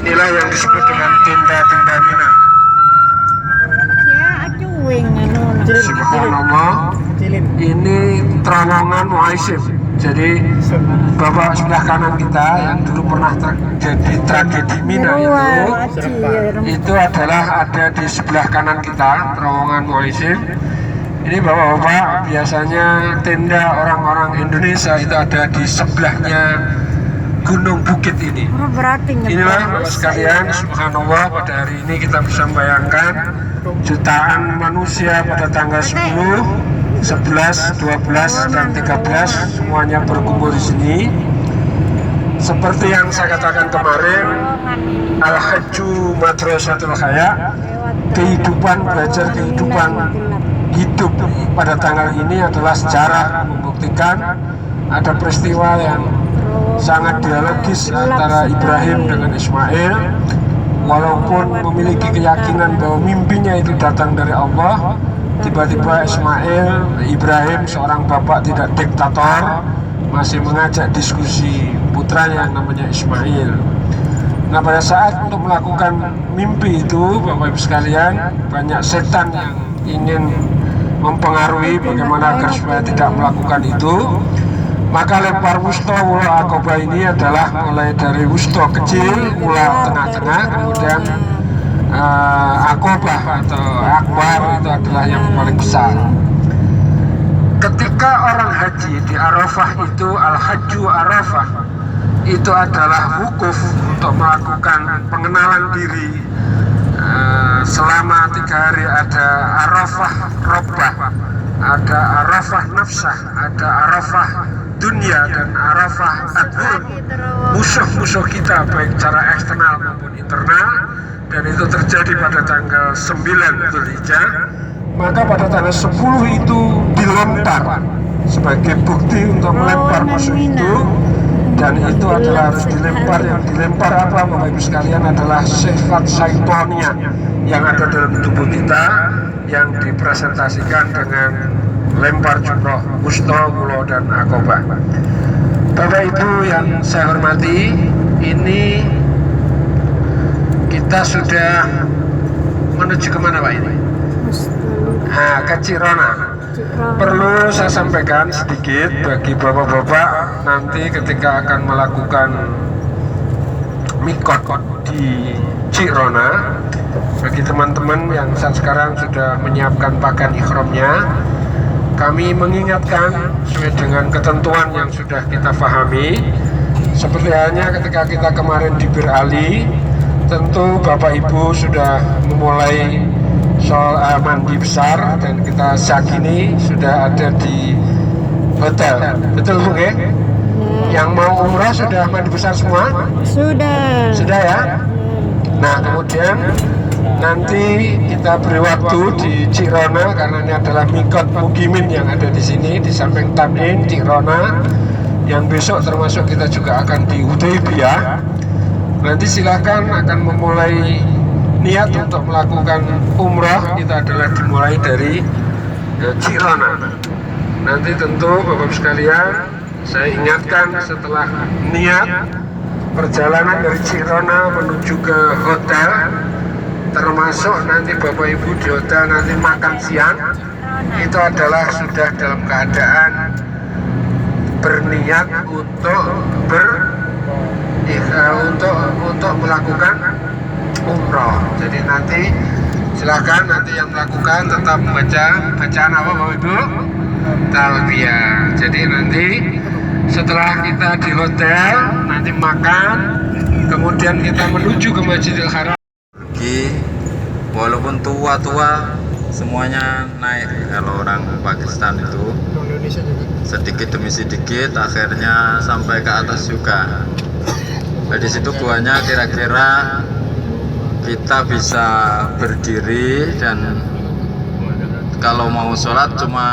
inilah yang disebut dengan tenda-tenda Mina. Subhanallah, ini terowongan Muaisyif. Jadi bapak sebelah kanan kita yang dulu pernah terjadi tragedi Mina itu adalah ada di sebelah kanan kita, terowongan Muaisyif. Ini bapak-bapak biasanya tenda orang-orang Indonesia itu ada di sebelahnya Gunung Bukit ini. Inilah bapak sekalian, subhanallah, pada hari ini kita bisa membayangkan jutaan manusia pada tanggal 10, 11, 12, dan 13 semuanya berkumpul di sini. Seperti yang saya katakan kemarin, Al-Hajju Madrasatul Haya, kehidupan, belajar kehidupan hidup pada tanggal ini adalah sejarah membuktikan ada peristiwa yang sangat dialogis antara Ibrahim dengan Ismail. Walaupun memiliki keyakinan bahwa mimpinya itu datang dari Allah, tiba-tiba Ibrahim seorang bapak tidak diktator masih mengajak diskusi putranya yang namanya Ismail. Nah, pada saat untuk melakukan mimpi itu, Bapak Ibu sekalian, banyak setan yang ingin mempengaruhi bagaimana agar supaya tidak melakukan itu. Maka lempar wusto mula akobah ini adalah mulai dari wusto kecil, mula tengah-tengah, kemudian akobah atau akbar itu adalah yang paling besar. Ketika orang haji di Arafah itu, Al-Hajju Arafah, itu adalah wukuf untuk melakukan pengenalan diri. Selama 3 hari ada Arafah Robbah, ada Arafah Nafsah, ada Arafah Dunia, dan Arafah Adhur, musuh-musuh kita baik secara eksternal maupun internal, dan itu terjadi pada tanggal 9 Dzulhijjah. Maka pada tanggal 10 itu dilempar sebagai bukti untuk melempar musuh itu, dan itu adalah harus dilempar. Yang dilempar apa Bapak Ibu sekalian adalah sifat syaitonia yang ada dalam tubuh kita, yang dipresentasikan dengan lempar jumroh, wusto, wulo, dan akobah. Bapak Ibu yang saya hormati, ini kita sudah menuju kemana Pak ini? Ke Cirona. Perlu saya sampaikan sedikit bagi bapak-bapak nanti ketika akan melakukan mikot di Cirona, bagi teman-teman yang saat sekarang sudah menyiapkan pakaian ihramnya, kami mengingatkan sesuai dengan ketentuan yang sudah kita pahami. Seperti halnya ketika kita kemarin di Bir Ali, tentu Bapak Ibu sudah memulai soal mandi besar, dan kita saat ini sudah ada di hotel. Betul Bu ya? Yang mau umrah sudah mandi besar semua? Sudah ya? Nah, kemudian nanti kita beri waktu di Cirona, karena ini adalah mikot mukimin yang ada di sini di samping Tamrin, Cirona. Yang besok termasuk kita juga akan di Hudaybiyah. Nanti silakan akan memulai niat untuk melakukan umrah, itu adalah dimulai dari Cirona. Nanti tentu Bapak sekalian, saya ingatkan setelah niat perjalanan dari Cirona menuju ke hotel, termasuk nanti Bapak Ibu di hotel nanti makan siang, itu adalah sudah dalam keadaan berniat untuk melakukan umroh. Jadi nanti silahkan nanti yang melakukan tetap membaca bacaan apa Bapak Ibu? Talbiyah. Jadi nanti setelah kita di hotel nanti makan, kemudian kita menuju ke Masjidil Haram. Walaupun tua-tua semuanya naik. Kalau orang Pakistan itu sedikit demi sedikit akhirnya sampai ke atas juga. Nah, di situ guanya kira-kira kita bisa berdiri, dan kalau mau sholat cuma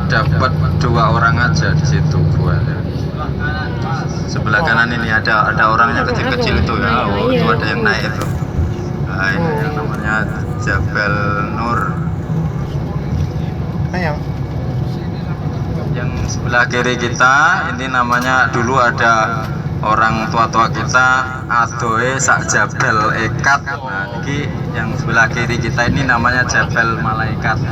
dapat 2 orang aja di situ gua. Sebelah kanan ini ada orangnya kecil-kecil itu ya. Oh, itu ada yang naik itu. Nah, ini yang namanya Jabal Nur. Ayo. Yang sebelah kiri kita ini namanya dulu ada orang tua-tua kita adoe sak Jabal Ekat. Nah, ini yang sebelah kiri kita ini namanya Jabal Malaikat.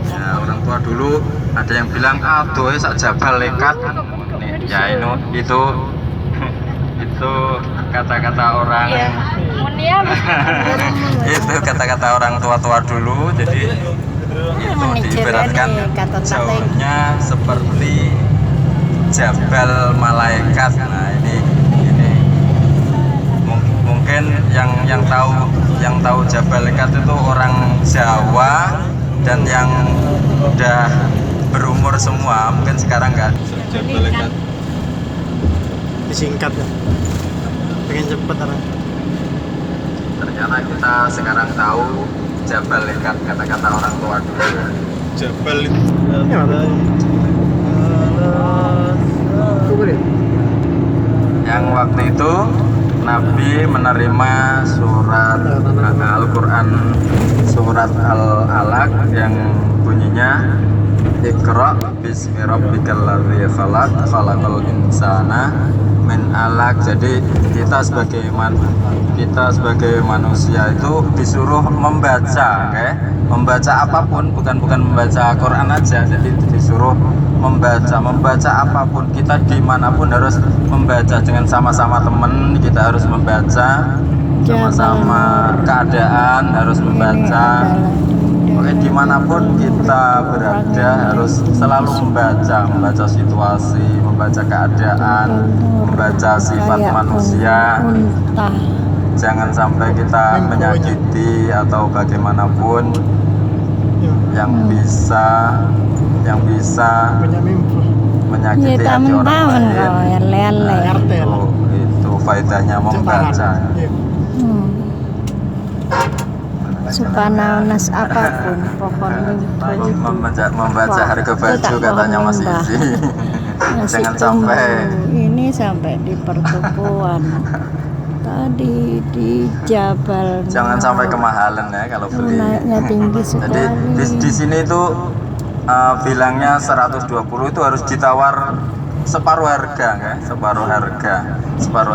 Ya, orang tua dulu ada yang bilang adoe sak Jabal Ekat. Ya itu kata-kata orang. Itu kata-kata orang tua-tua dulu. Jadi itu diibaratkan jauhnya seperti Jabal Malaikat. Nah, ini mungkin yang tahu Jabal Malaikat itu orang Jawa dan yang udah berumur semua, mungkin sekarang nggak Jabal Malaikat. Disingkat ya, pengen cepet orang. Ternyata kita sekarang tahu Jabal Ekat, kata-kata orang tua dulu. Jabal itu yang waktu itu Nabi menerima surat Al-Quran, surat Al-Alaq yang bunyinya Iqra bismi rabbikal ladzi khalaq, khalaqal insana min alaq. Jadi kita sebagai manusia itu disuruh membaca, membaca apapun, bukan membaca Quran aja. Jadi disuruh membaca apapun. Kita dimanapun harus membaca, dengan sama-sama teman kita harus membaca, sama-sama keadaan harus membaca. Oke, dimanapun kita berada harus selalu membaca situasi, membaca keadaan, membaca sifat manusia. Jangan sampai kita menyakiti atau bagaimanapun yang bisa menyakiti hati orang lain. Itu faedahnya membaca. Subhanallah apapun pohon membaca harga baju katanya Mas Isi. Jangan sampai ini sampai di pertukuan tadi di Jabal. Jangan sampai kemahalan ya kalau beli. Naiknya tinggi sekali. Jadi di sini itu bilangnya 120 itu harus ditawar separuh harga ya, separuh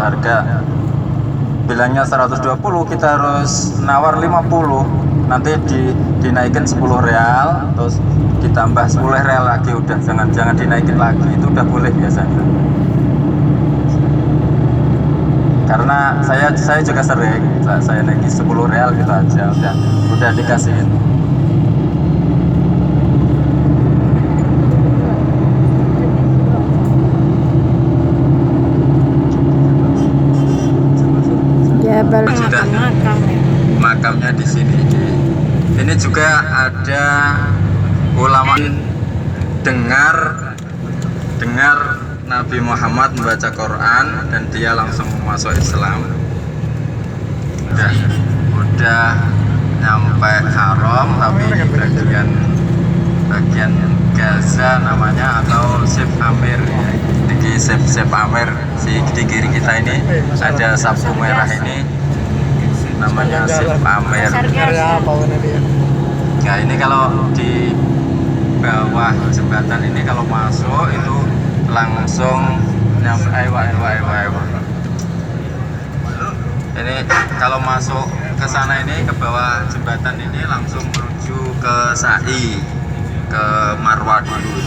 harga. Bilangnya 120, kita harus nawar 50. Nanti dinaikin 10 real, terus ditambah 10 real lagi, udah jangan dinaikin lagi. Itu udah boleh biasanya. Karena saya juga sering saya naikin 10 real gitu aja, udah dikasihin. Makamnya di sini. Ini juga ada ulama dengar Nabi Muhammad membaca Quran dan dia langsung masuk Islam. Udah nyampe haram, tapi bagian Gaza namanya, atau Sif Amir. Di Sif Amir di kiri kita ini ada sapu merah ini namanya Sif Amir. Nah, ini kalau di bawah jembatan ini kalau masuk itu langsung nyampe ini kalau masuk ke sana ini ke bawah jembatan ini langsung menuju ke Sa'i, ke Marwah dulu.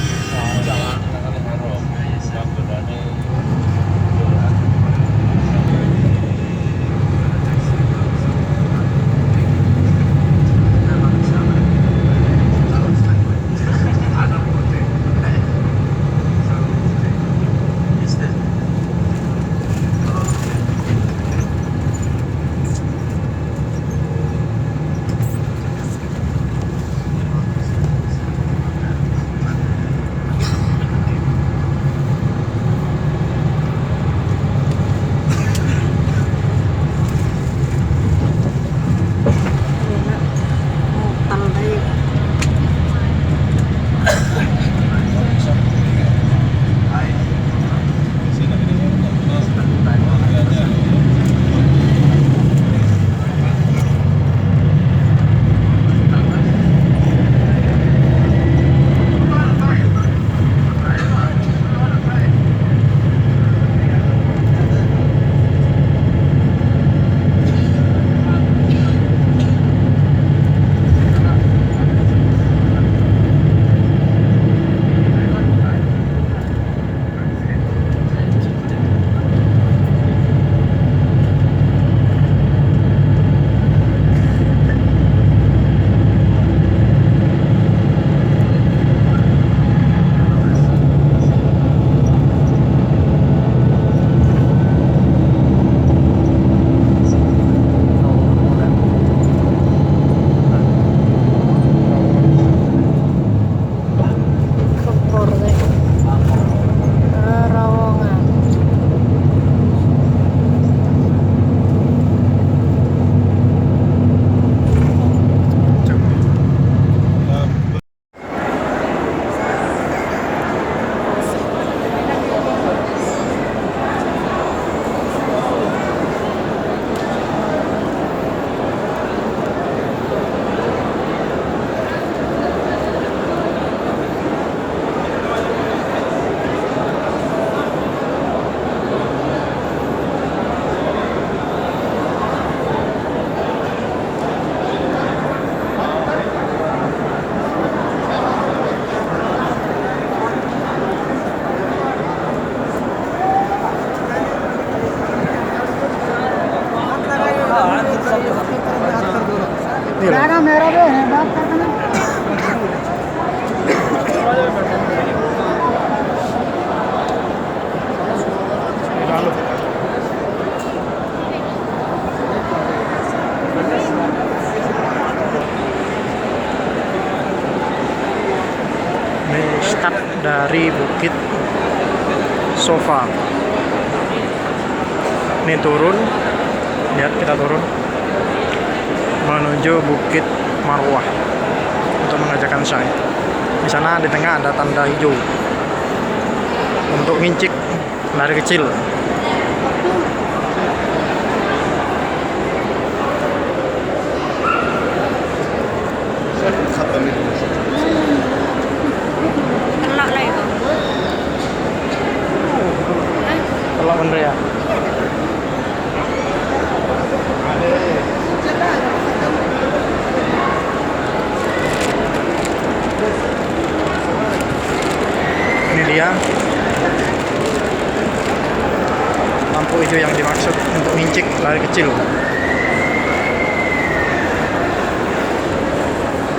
Merah merah deh, bakar kan. Ini start dari Bukit Sofa. Ini turun, lihat kita turun menuju Bukit Marwah untuk mengerjakan sa'i. Di sana di tengah ada tanda hijau untuk ngincik lari kecil. Telok lah itu. Telok bener ya. Ini dia lampu hijau yang dimaksud untuk ngincik lari kecil,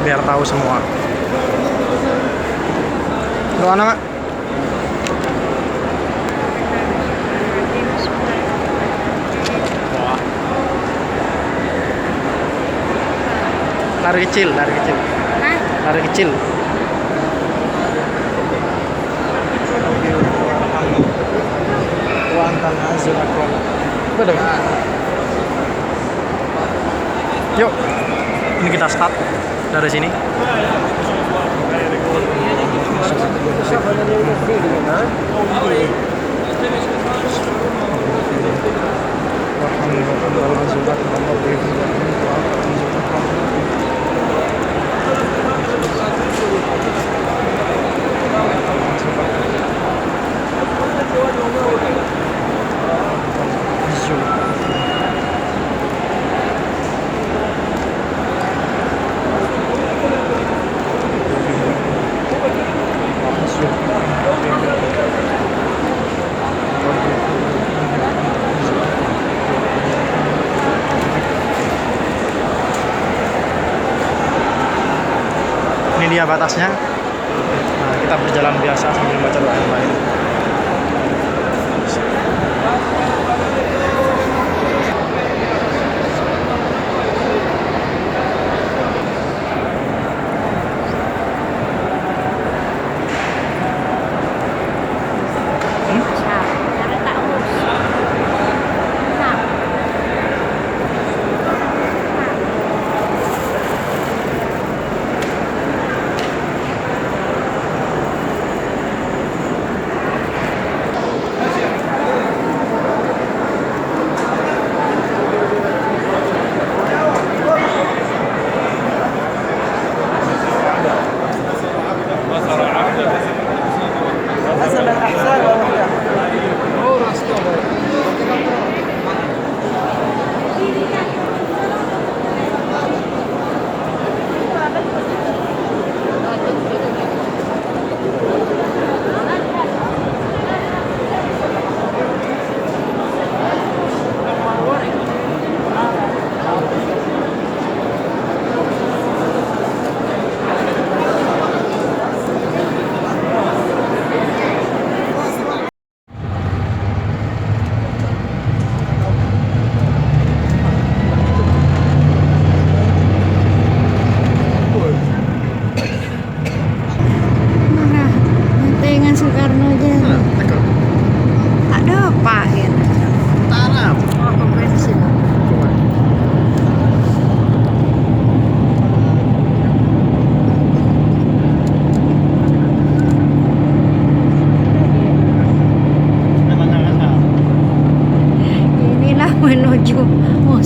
biar tahu semua. Doa nama lari kecil, lari kecil, lari kecil. Betul. Yuk, ini kita start dari sini. Ini dia batasnya. Nah, kita berjalan biasa sambil baca doa yang lain.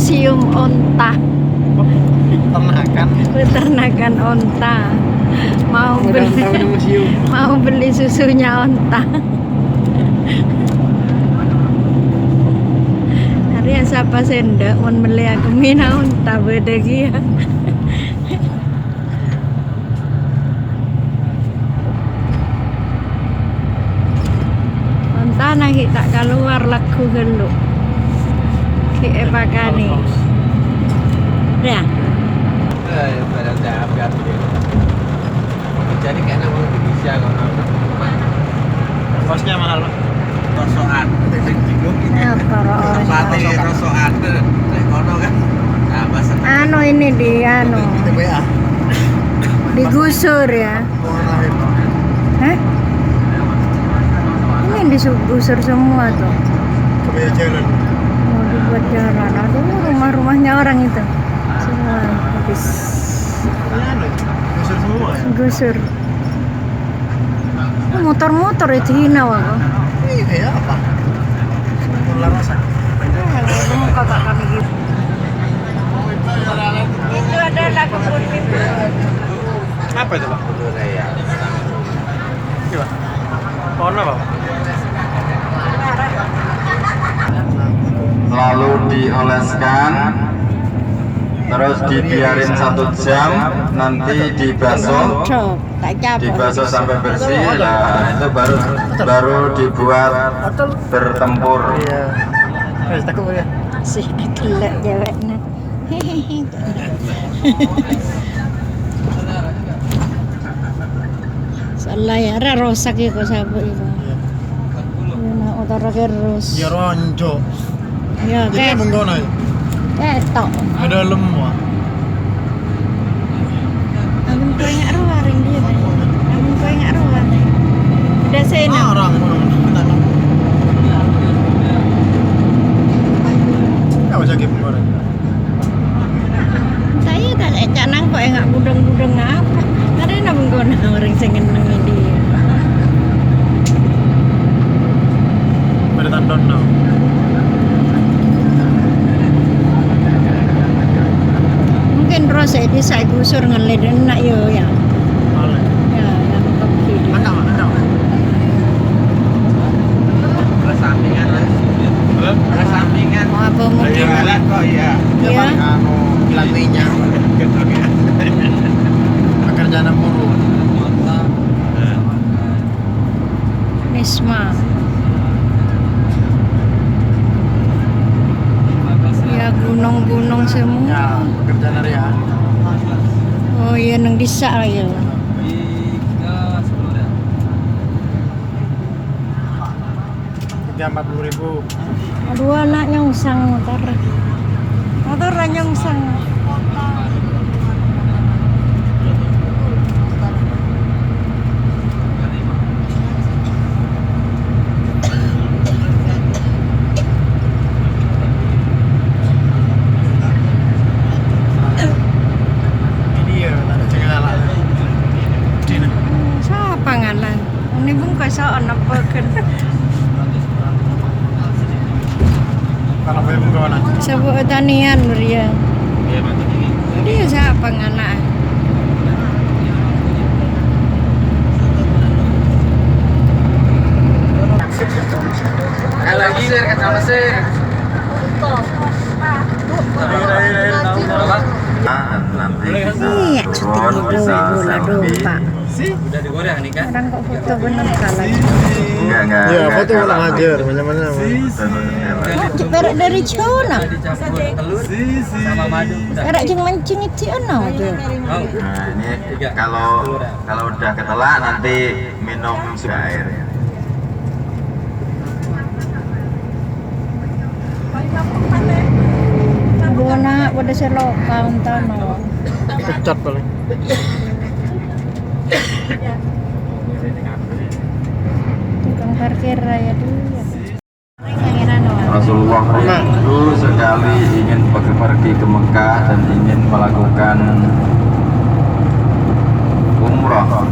museum onta. Peternakan onta. Mau beli susunya onta. Hari yang siapa sendok mau beli aku mina onta beda dia. Onta nak tak keluar laku geluk. Pakani. Ya. Jadi kayaknya orang Indonesia kalau Kosnya mahal. rosokan. Apa Pati rosokan. Nek kono kan. Nah, bahasa anu ini di anu WA. digusur ya. Hah? Ini digusur semua tuh. Kebanyakan jalan. Mau dibuat jalan. Aduh, rumah-rumahnya orang itu semua habis Gusur semua ya. gusur. Motor-motor itu hina aku. Iya apa? Larasan. Kamu kakak kami gitu. Itu adalah kebun mimpi. Apa itu, Pak? Coba. Pohon apa, Pak? Lalu dioleskan, terus dibiarin 1 jam, nanti dibasuh, Cok, tak capek. dibasuh sampai bersih. Nah, itu baru dibuat bertempur. Iya. Takut ya. Sih kelak ceweknya. Hehehe. Salah ya, ada rosak ya kok sabuk itu. Nah, utara terus. Ya ronjo. Ya, Jadi bengkona ya. ketok. Ada lemua. Abang kau ingat ruang dia. Abang kau ingat ruang. Udah sena. Orang. Apa sakit bengkona? Saya tak canang kok enggak budeng-budeng apa. Ada abang kau orang sengen dia. Pada tandon now. Mungkin rasa ini saya gusur ngelih nak yo ya. Malah. Ya, yang kopi. Anda. sampingan lah. Sampingan. Mau apa mungkin? Jalan kok ya. Ya. Anu kilang minyak. Pekerjaan buruh. Nisma. Ya gunung-gunung semua. Ya, pekerjaan harian. Oh iya nang desa lah ya. 40.000. Aduh anak nyongsang motor. Motor nyongsang. Ini ya, tak ada cenggalan. Dina. Siapa ngalan? Ini pun kasoan apa kan? Kalau boleh bengkona. Sebuah tanian dia. Iya, mantap ini. Dia siapa ngalan? Lagi sir, kata Mesir. Nanti bisa Iya, turun, bisa selfie. Udah digoreng nih kan? Orang kok foto bener kalah. Enggak. Ya, foto ulang aja, mana-mana. Perak dari Cina. Dicampur telur sama madu. Udah. Perak jeng mancing itu ano aja. Mau. Nah, ini kalau udah ketelak nanti minum air. Bona pada selokan tanah. Pecat paling. Tukang parkir raya dulu. Pangeran Rasulullah itu sekali ingin pergi ke Mekah dan ingin melakukan umrah.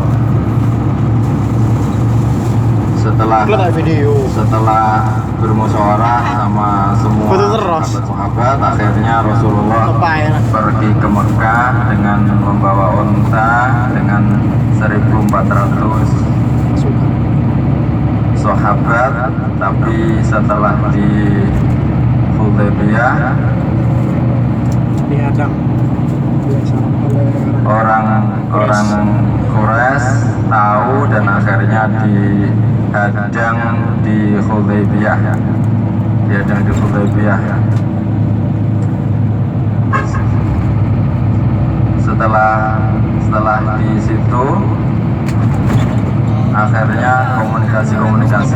Setelah bermusyawarah sama semua sahabat, akhirnya Rasulullah pergi ke Mekah dengan membawa unta dengan 1.400 sahabat, tapi setelah di Hudaybiyah Dihadang. orang Quraisy tahu dan akhirnya dihadang di Hudaybiyah. setelah di situ akhirnya komunikasi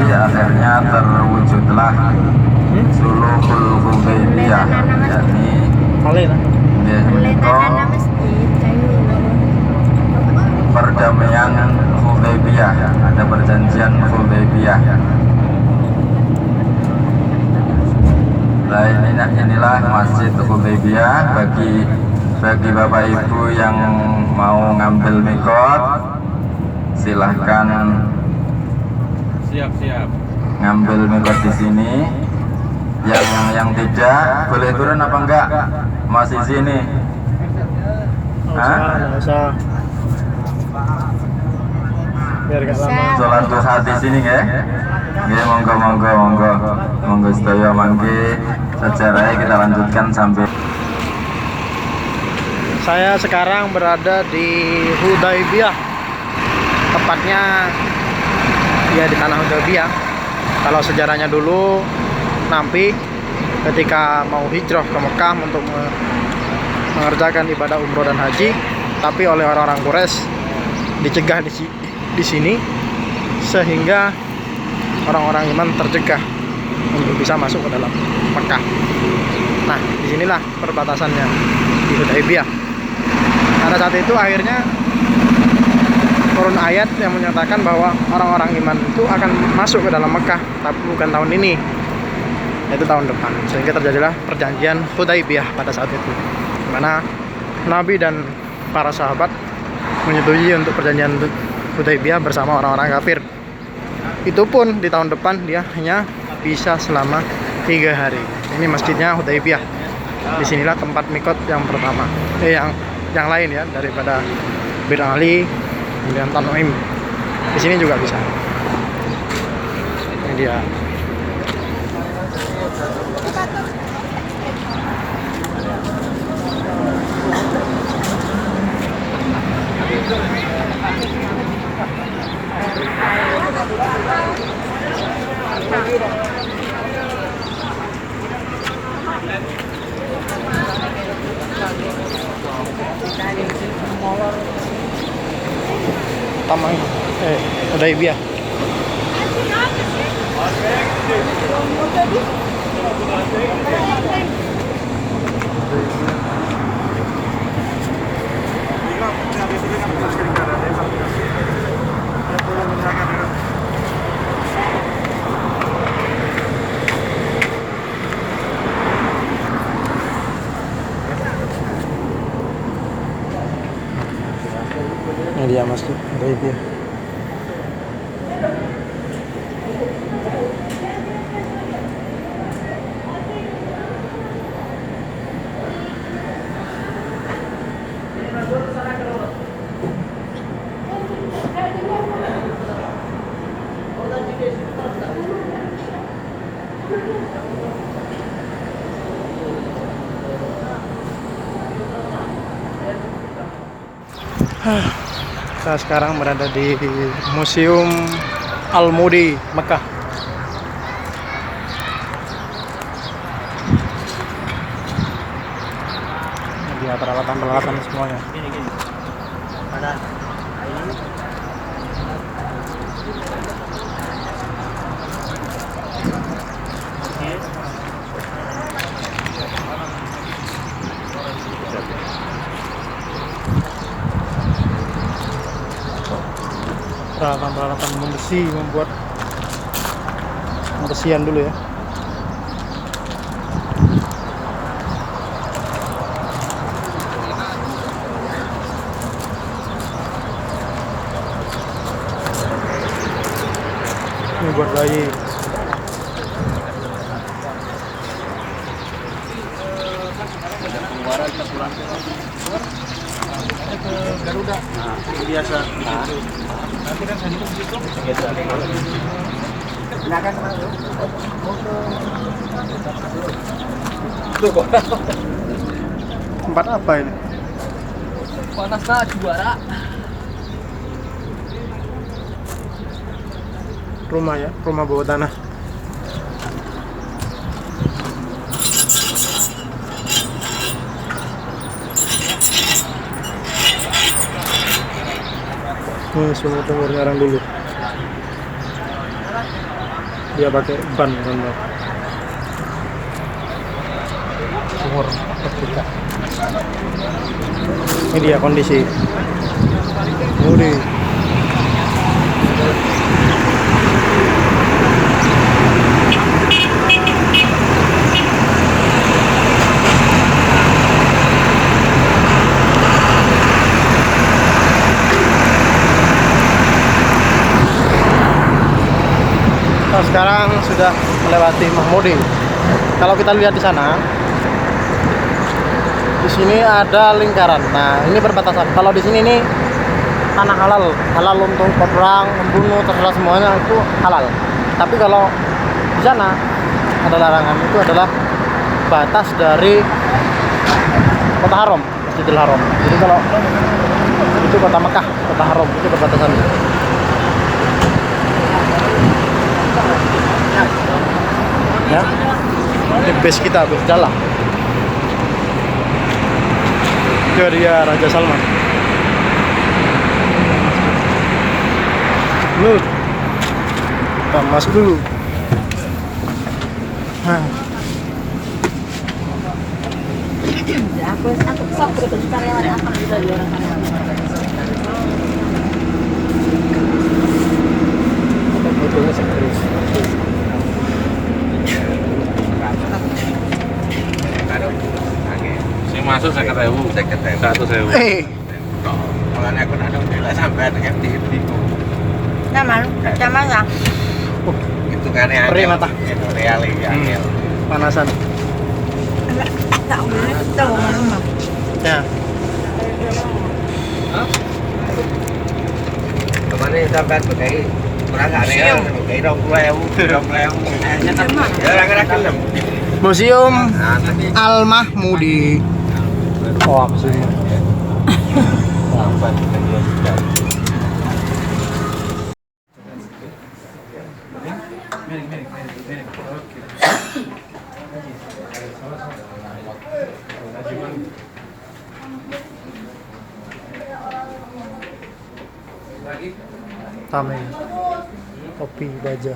akhirnya terwujudlah Sulhul Hudaybiyah, yakni perdamaian Hudaybiyah, ada perjanjian Hudaybiyah. Nah inilah Masjid Hudaybiyah. Bagi Bapak Ibu yang mau ngambil mikot, silahkan Siap. ngambil mikot di sini. Yang tidak boleh turun apa enggak? Masih sini. Nggak usah. Biar gak lama. Sholat duha di sini ya. Nggih, monggo sedaya mangke sejarahnya kita lanjutkan sampai. Saya sekarang berada di Hudaybiyah, tepatnya ya di tanah Hudaybiyah. Kalau sejarahnya dulu, Nabi ketika mau hijrah ke Mekah untuk mengerjakan ibadah umroh dan haji, tapi oleh orang-orang Quraisy dicegah di sini, sehingga orang-orang iman tercegah untuk bisa masuk ke dalam Mekah. Nah, disinilah perbatasannya di Hudaybiyah. Pada saat itu akhirnya turun ayat yang menyatakan bahwa orang-orang iman itu akan masuk ke dalam Mekah, tapi bukan tahun ini, yaitu tahun depan. Sehingga terjadilah perjanjian Hudaybiyah pada saat itu, di mana Nabi dan para sahabat menyetujui untuk perjanjian Hudaybiyah bersama orang-orang kafir. Itu pun di tahun depan dia hanya bisa selama 3 hari. Ini masjidnya Hudaybiyah. Disinilah tempat mikot yang pertama, yang lain ya, daripada Bir Ali, kemudian Tan'im. Di sini juga bisa. Ini dia. Taman Hudaybiyah. Ini dia Masjid Hudaybiyah. Saya sekarang berada di Museum Al-Mudi, Mekah. Ini dia peralatan-peralatan semuanya. Peralatan-peralatan membuat pembersihan dulu ya. Ini buat bayi. Garuda. Nah, biasa. Nanti kan saya hidup di situ. Silakan. Tempat apa ini? Panasnya juara. Rumah ya, rumah bawah tanah. Nih sumur sekarang dulu. Dia pakai ban teman-teman. Sumur ketika. Ini dia kondisi. Mudi. Sekarang sudah melewati Mahmudi. Kalau kita lihat di sana, di sini ada lingkaran. Nah, ini perbatasan. Kalau di sini ini tanah halal, halal untuk perang, membunuh, terserah semuanya itu halal. Tapi kalau di sana ada larangan, itu adalah batas dari kota haram, Masjidil Haram. Jadi kalau itu kota Mekah, kota haram itu perbatasan. Ya, ini base kita, base dalam. Itu dia Raja Salman. Look, kita masuk dulu. Aku sok terus karyawan apa juga di orang karyawan. Fotonya serius. Sing masuk 50.000. Makanya aku nak nggak sampai dengan TV. Nyaman, nyaman ya. Itu kan yang Perih mata. Real ya. Panasan. Tak boleh tahu mana. Ya. Kemana sampai pakai kurang nggak real, pakai 20.000. Ya orang-orang Museum Al Mahmudi. Oh, apa sih? Tameng, kopi baja,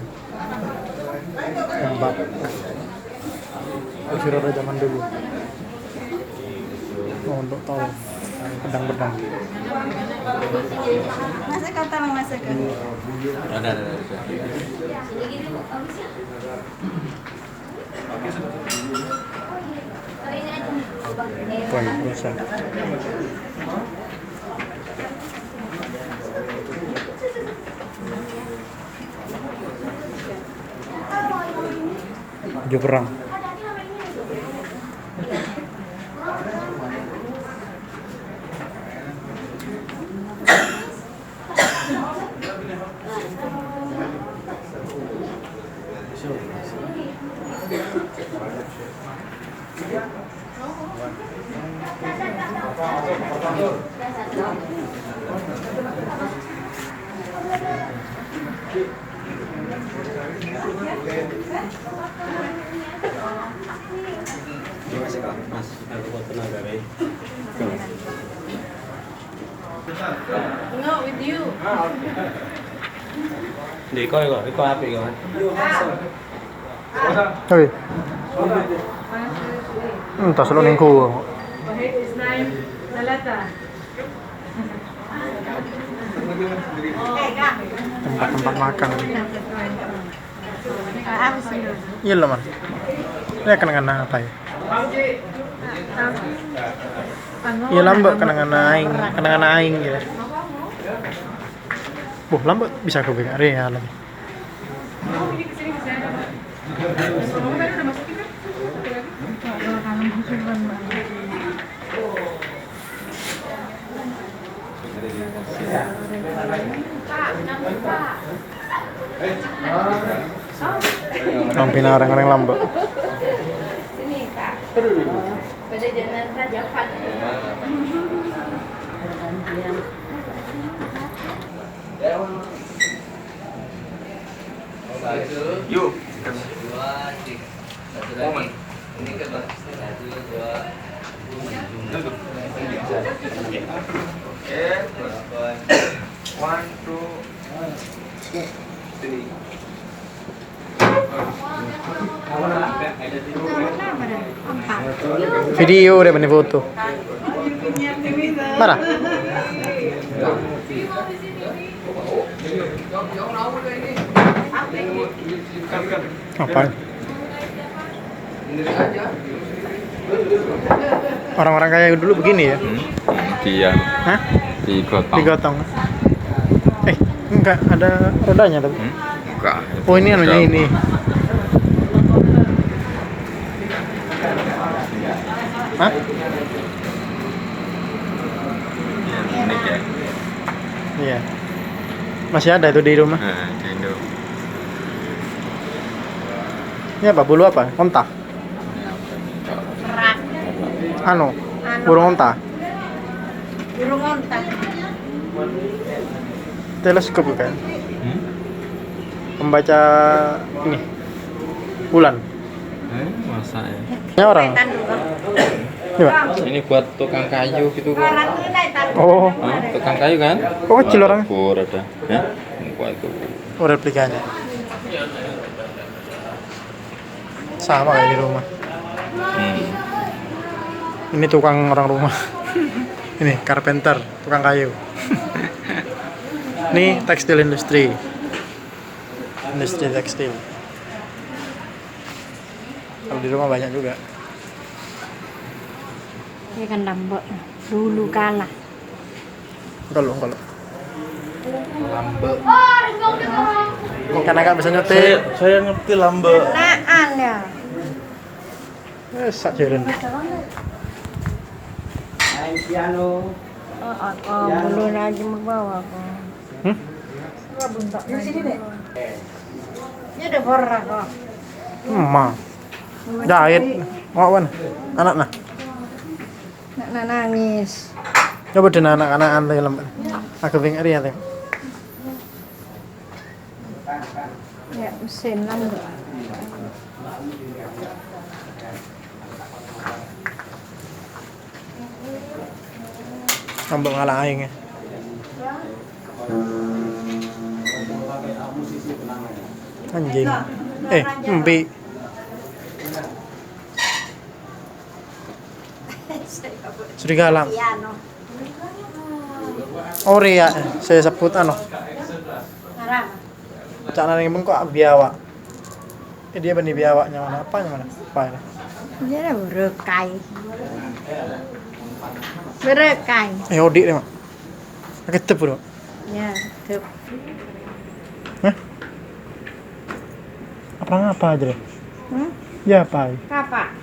tembak, kursi zaman dulu. Oh, untuk tahu pedang-pedang. Masa kata masakan. Ada. Poin rusak. Baju perang. No, with you. Để coi api coi. Hei. Entah selalu nengku. Tempat-tempat makan. Iya loh man. Ini kenangan apa ya? Iya lambek kenangan aing gitu. Lambek bisa ke BKR ya lagi. Kampina orang-orang lambek. Sini Kak. Pada jangan Raja Fat. Yuk. Ini ke 1, 2. Oke. 1, 2, 3. Video deh benih foto. Mana? Apa? Orang-orang kaya dulu begini ya? Dia Hah? digotong. Digotong. Enggak ada rodanya tapi. Enggak. Oh ini anunya ini. Hah? Unik ya. Iya. Masih ada itu di rumah. Di Indo. Ini apa? Bulu apa? Onta? Anu, burung onta. Burung onta. Teleskop bukan? Membaca ini bulan. Masa ya? Ini orang. Ini, Pak. Ini buat tukang kayu gitu kok. Oh. Tukang kayu kan? Oh, kecil orang. Bor ada. Ya? Buat itu. Oh, replikanya. Sama kayak di rumah. Ini tukang orang rumah. Ini carpenter, tukang kayu. Ini tekstil industri. Industri tekstil. Kalau di rumah banyak juga. Ini kan lambok dulu kala. Kalau. Kan agak bisa nyetir. Saya ngerti lambe. Naan ya. Sak jeren. Main piano. Belum aja membawa kok. Di sini deh. Ini ada borrak kok. Ma. Jahit. Mau anak nah. Nak nangis. Coba den anak-anak teh lem. Aku pengen ya teh. Ya mesin lambok. Ambek ngalah aing ya. Anjing. Empi. Serigala. Ori ya, saya sebut anu. Cak nang bengkok biawak. Dia benih biawaknya mana? Apanya mana? Apa ini? Dia ada berekai. Berekai. Odik deh, Mak. Ketep bro. Ya, tep. Hah? Apa aja deh? Ya apa? Kapak.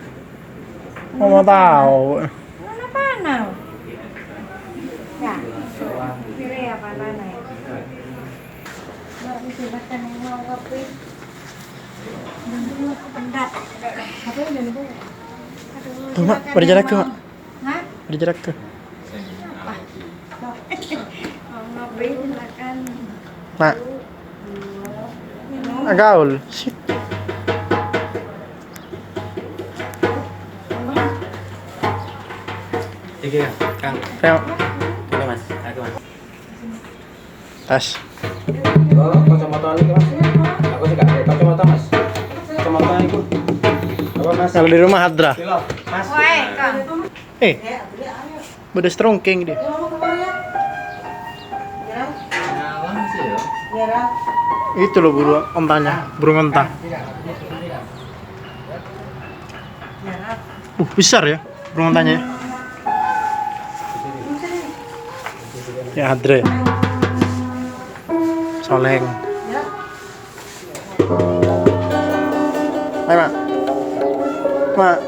Mau tahu. Mana panau? Ya. Kira apa nana ya? Nggak bisa makan yang mau kopi. Pendat. Apa yang dulu? Tuh, Mak, pada jarak ke, Mak. Hah? Pada jarak ke. Mau ngopi makan. Mak. Gaul. Shit. Tiga, Kang. Tengok. Ini Mas, aku Mas. Tas. Kacamata ini Mas. Aku sih gak ada kacamata Mas. Kacamata itu. Apa Mas? Kalau di rumah Hadra. Mas. Woi, Kang. Udah strongking dia. Itu loh burung ontanya, burung onta. Besar ya burung ontanya. Ya Hadre. Soleng. Ayo, Mak. Mak.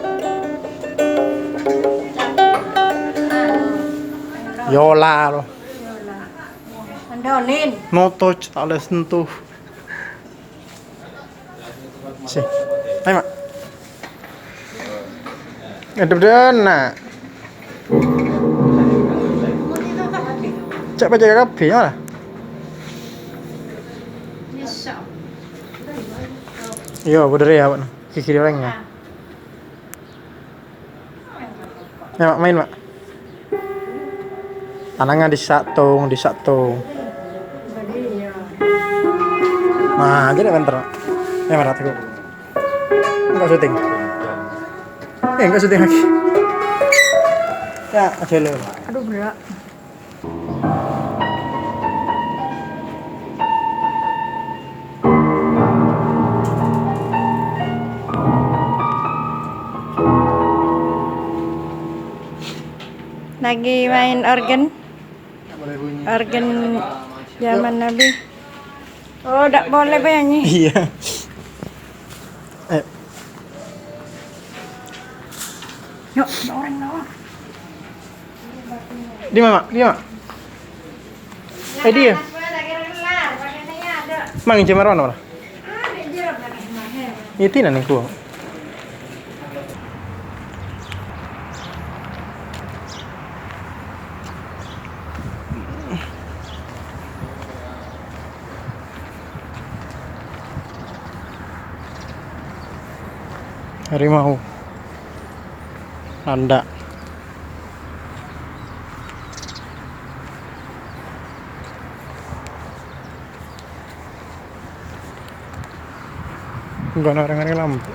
Yola loh. Mandolin. No touch, tak boleh sentuh. Sih. Ayo, Mak. Ada nak. Cek baca kabeh malah. Bisa. Iya, bener ya, Pak. Kiki orangnya. Ya, Mak, main, Mak. Tanangnya disatung. Nah, jadi bentar. Merah aku. Enggak syuting. Enggak syuting lagi. Ya, aja lo. Aduh berat. Lagi main organ zaman Nabi. Oh, tidak boleh banyak. Iya. Ayo. Yuk, orang nawar. Di mana? Di mana? Dia. Mang cemar mana? Itu nih ku. Harimau Anda enggak ada orang lampu.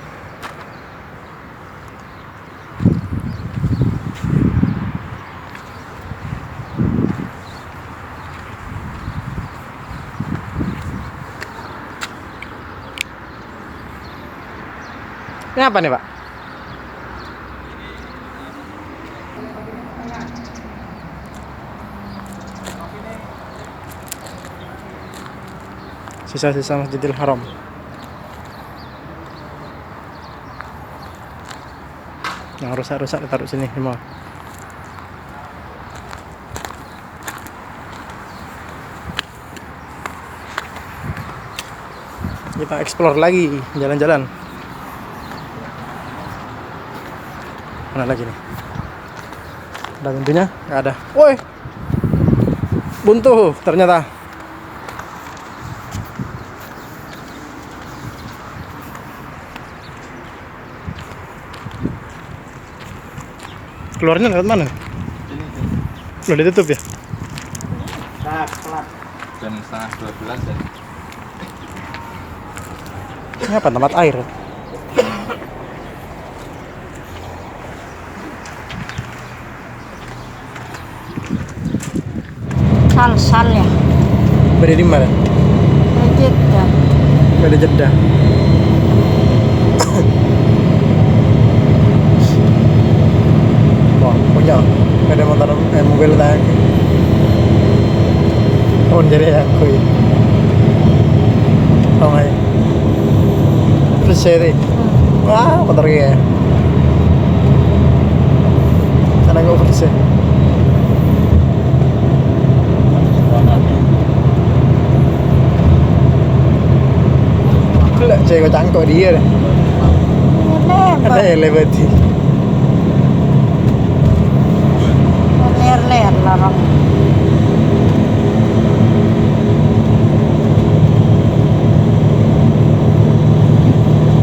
Ini apa nih, Pak? Sisa-sisa Masjidil Haram. Yang rusak-rusak ditaruh sini semua. Kita explore lagi, jalan-jalan. Mana lagi nih? Ada pintunya? Nggak ada. Woi, buntu ternyata. Keluarnya lewat mana? Udah ditutup ya? Jam 11:30 ya. Ini apa? Tempat air? Sal ya. Beda di mana? Jeddah. Beda Jeddah. Wah, punya. Ada motor mobil lagi. Oh, jadi aku. Oh my. Terus seri. Wah, motor ya. Karena gue bersih. Lah, cewek cangkok dia deh. Ada elevati. Ler lorong.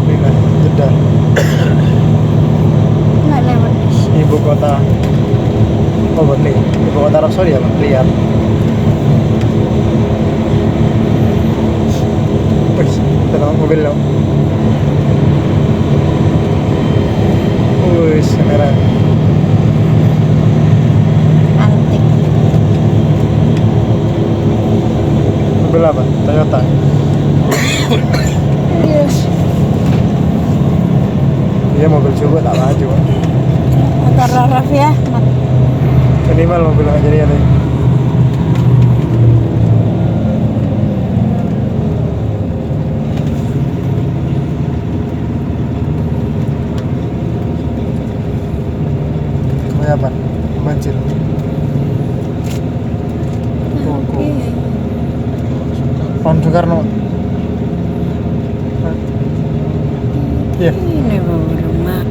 Inilah Jeddah. Nggak lewat. Ibu kota. Oh, benih. Ibu kota Arab Saudi ya, Pak? Lihat. Tolong mobil lo. Wih, kamera. Antik. Mobil apa? Toyota. Yes. Iya, mobil coba tak laju. Motor Raffi Ahmad. Minimal mobil nggak jadi ada. Apa? Masjid. Toko. Pohon Soekarno. Iya. Ini bawa rumah.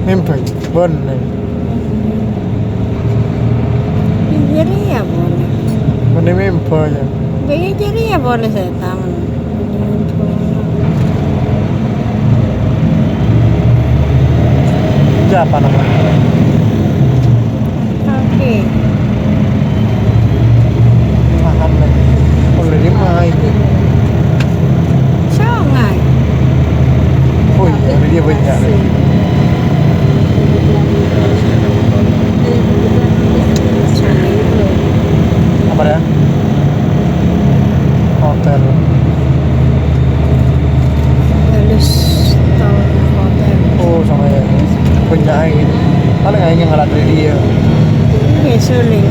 Mimpi. Bon. Jadi ya boleh. Mana mimpi ya? Jadi ya boleh saya taman. Siapa namanya? Oke. Makan lagi. Oleh di mana itu? Iya banyak. Apa ya? Hotel. Halus tahun hotel. Oh sama ya. Banyak ini. Paling hanya ngalat dari dia. Ini suling.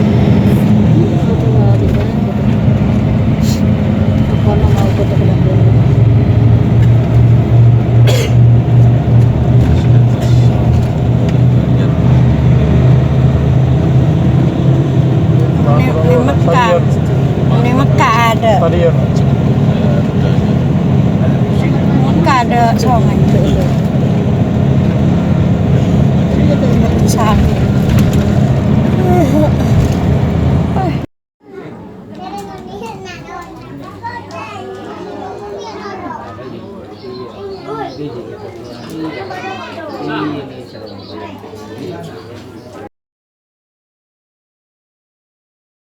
Ini Mekah ada. Stadion. Mekah ada sungai. Sana. Ini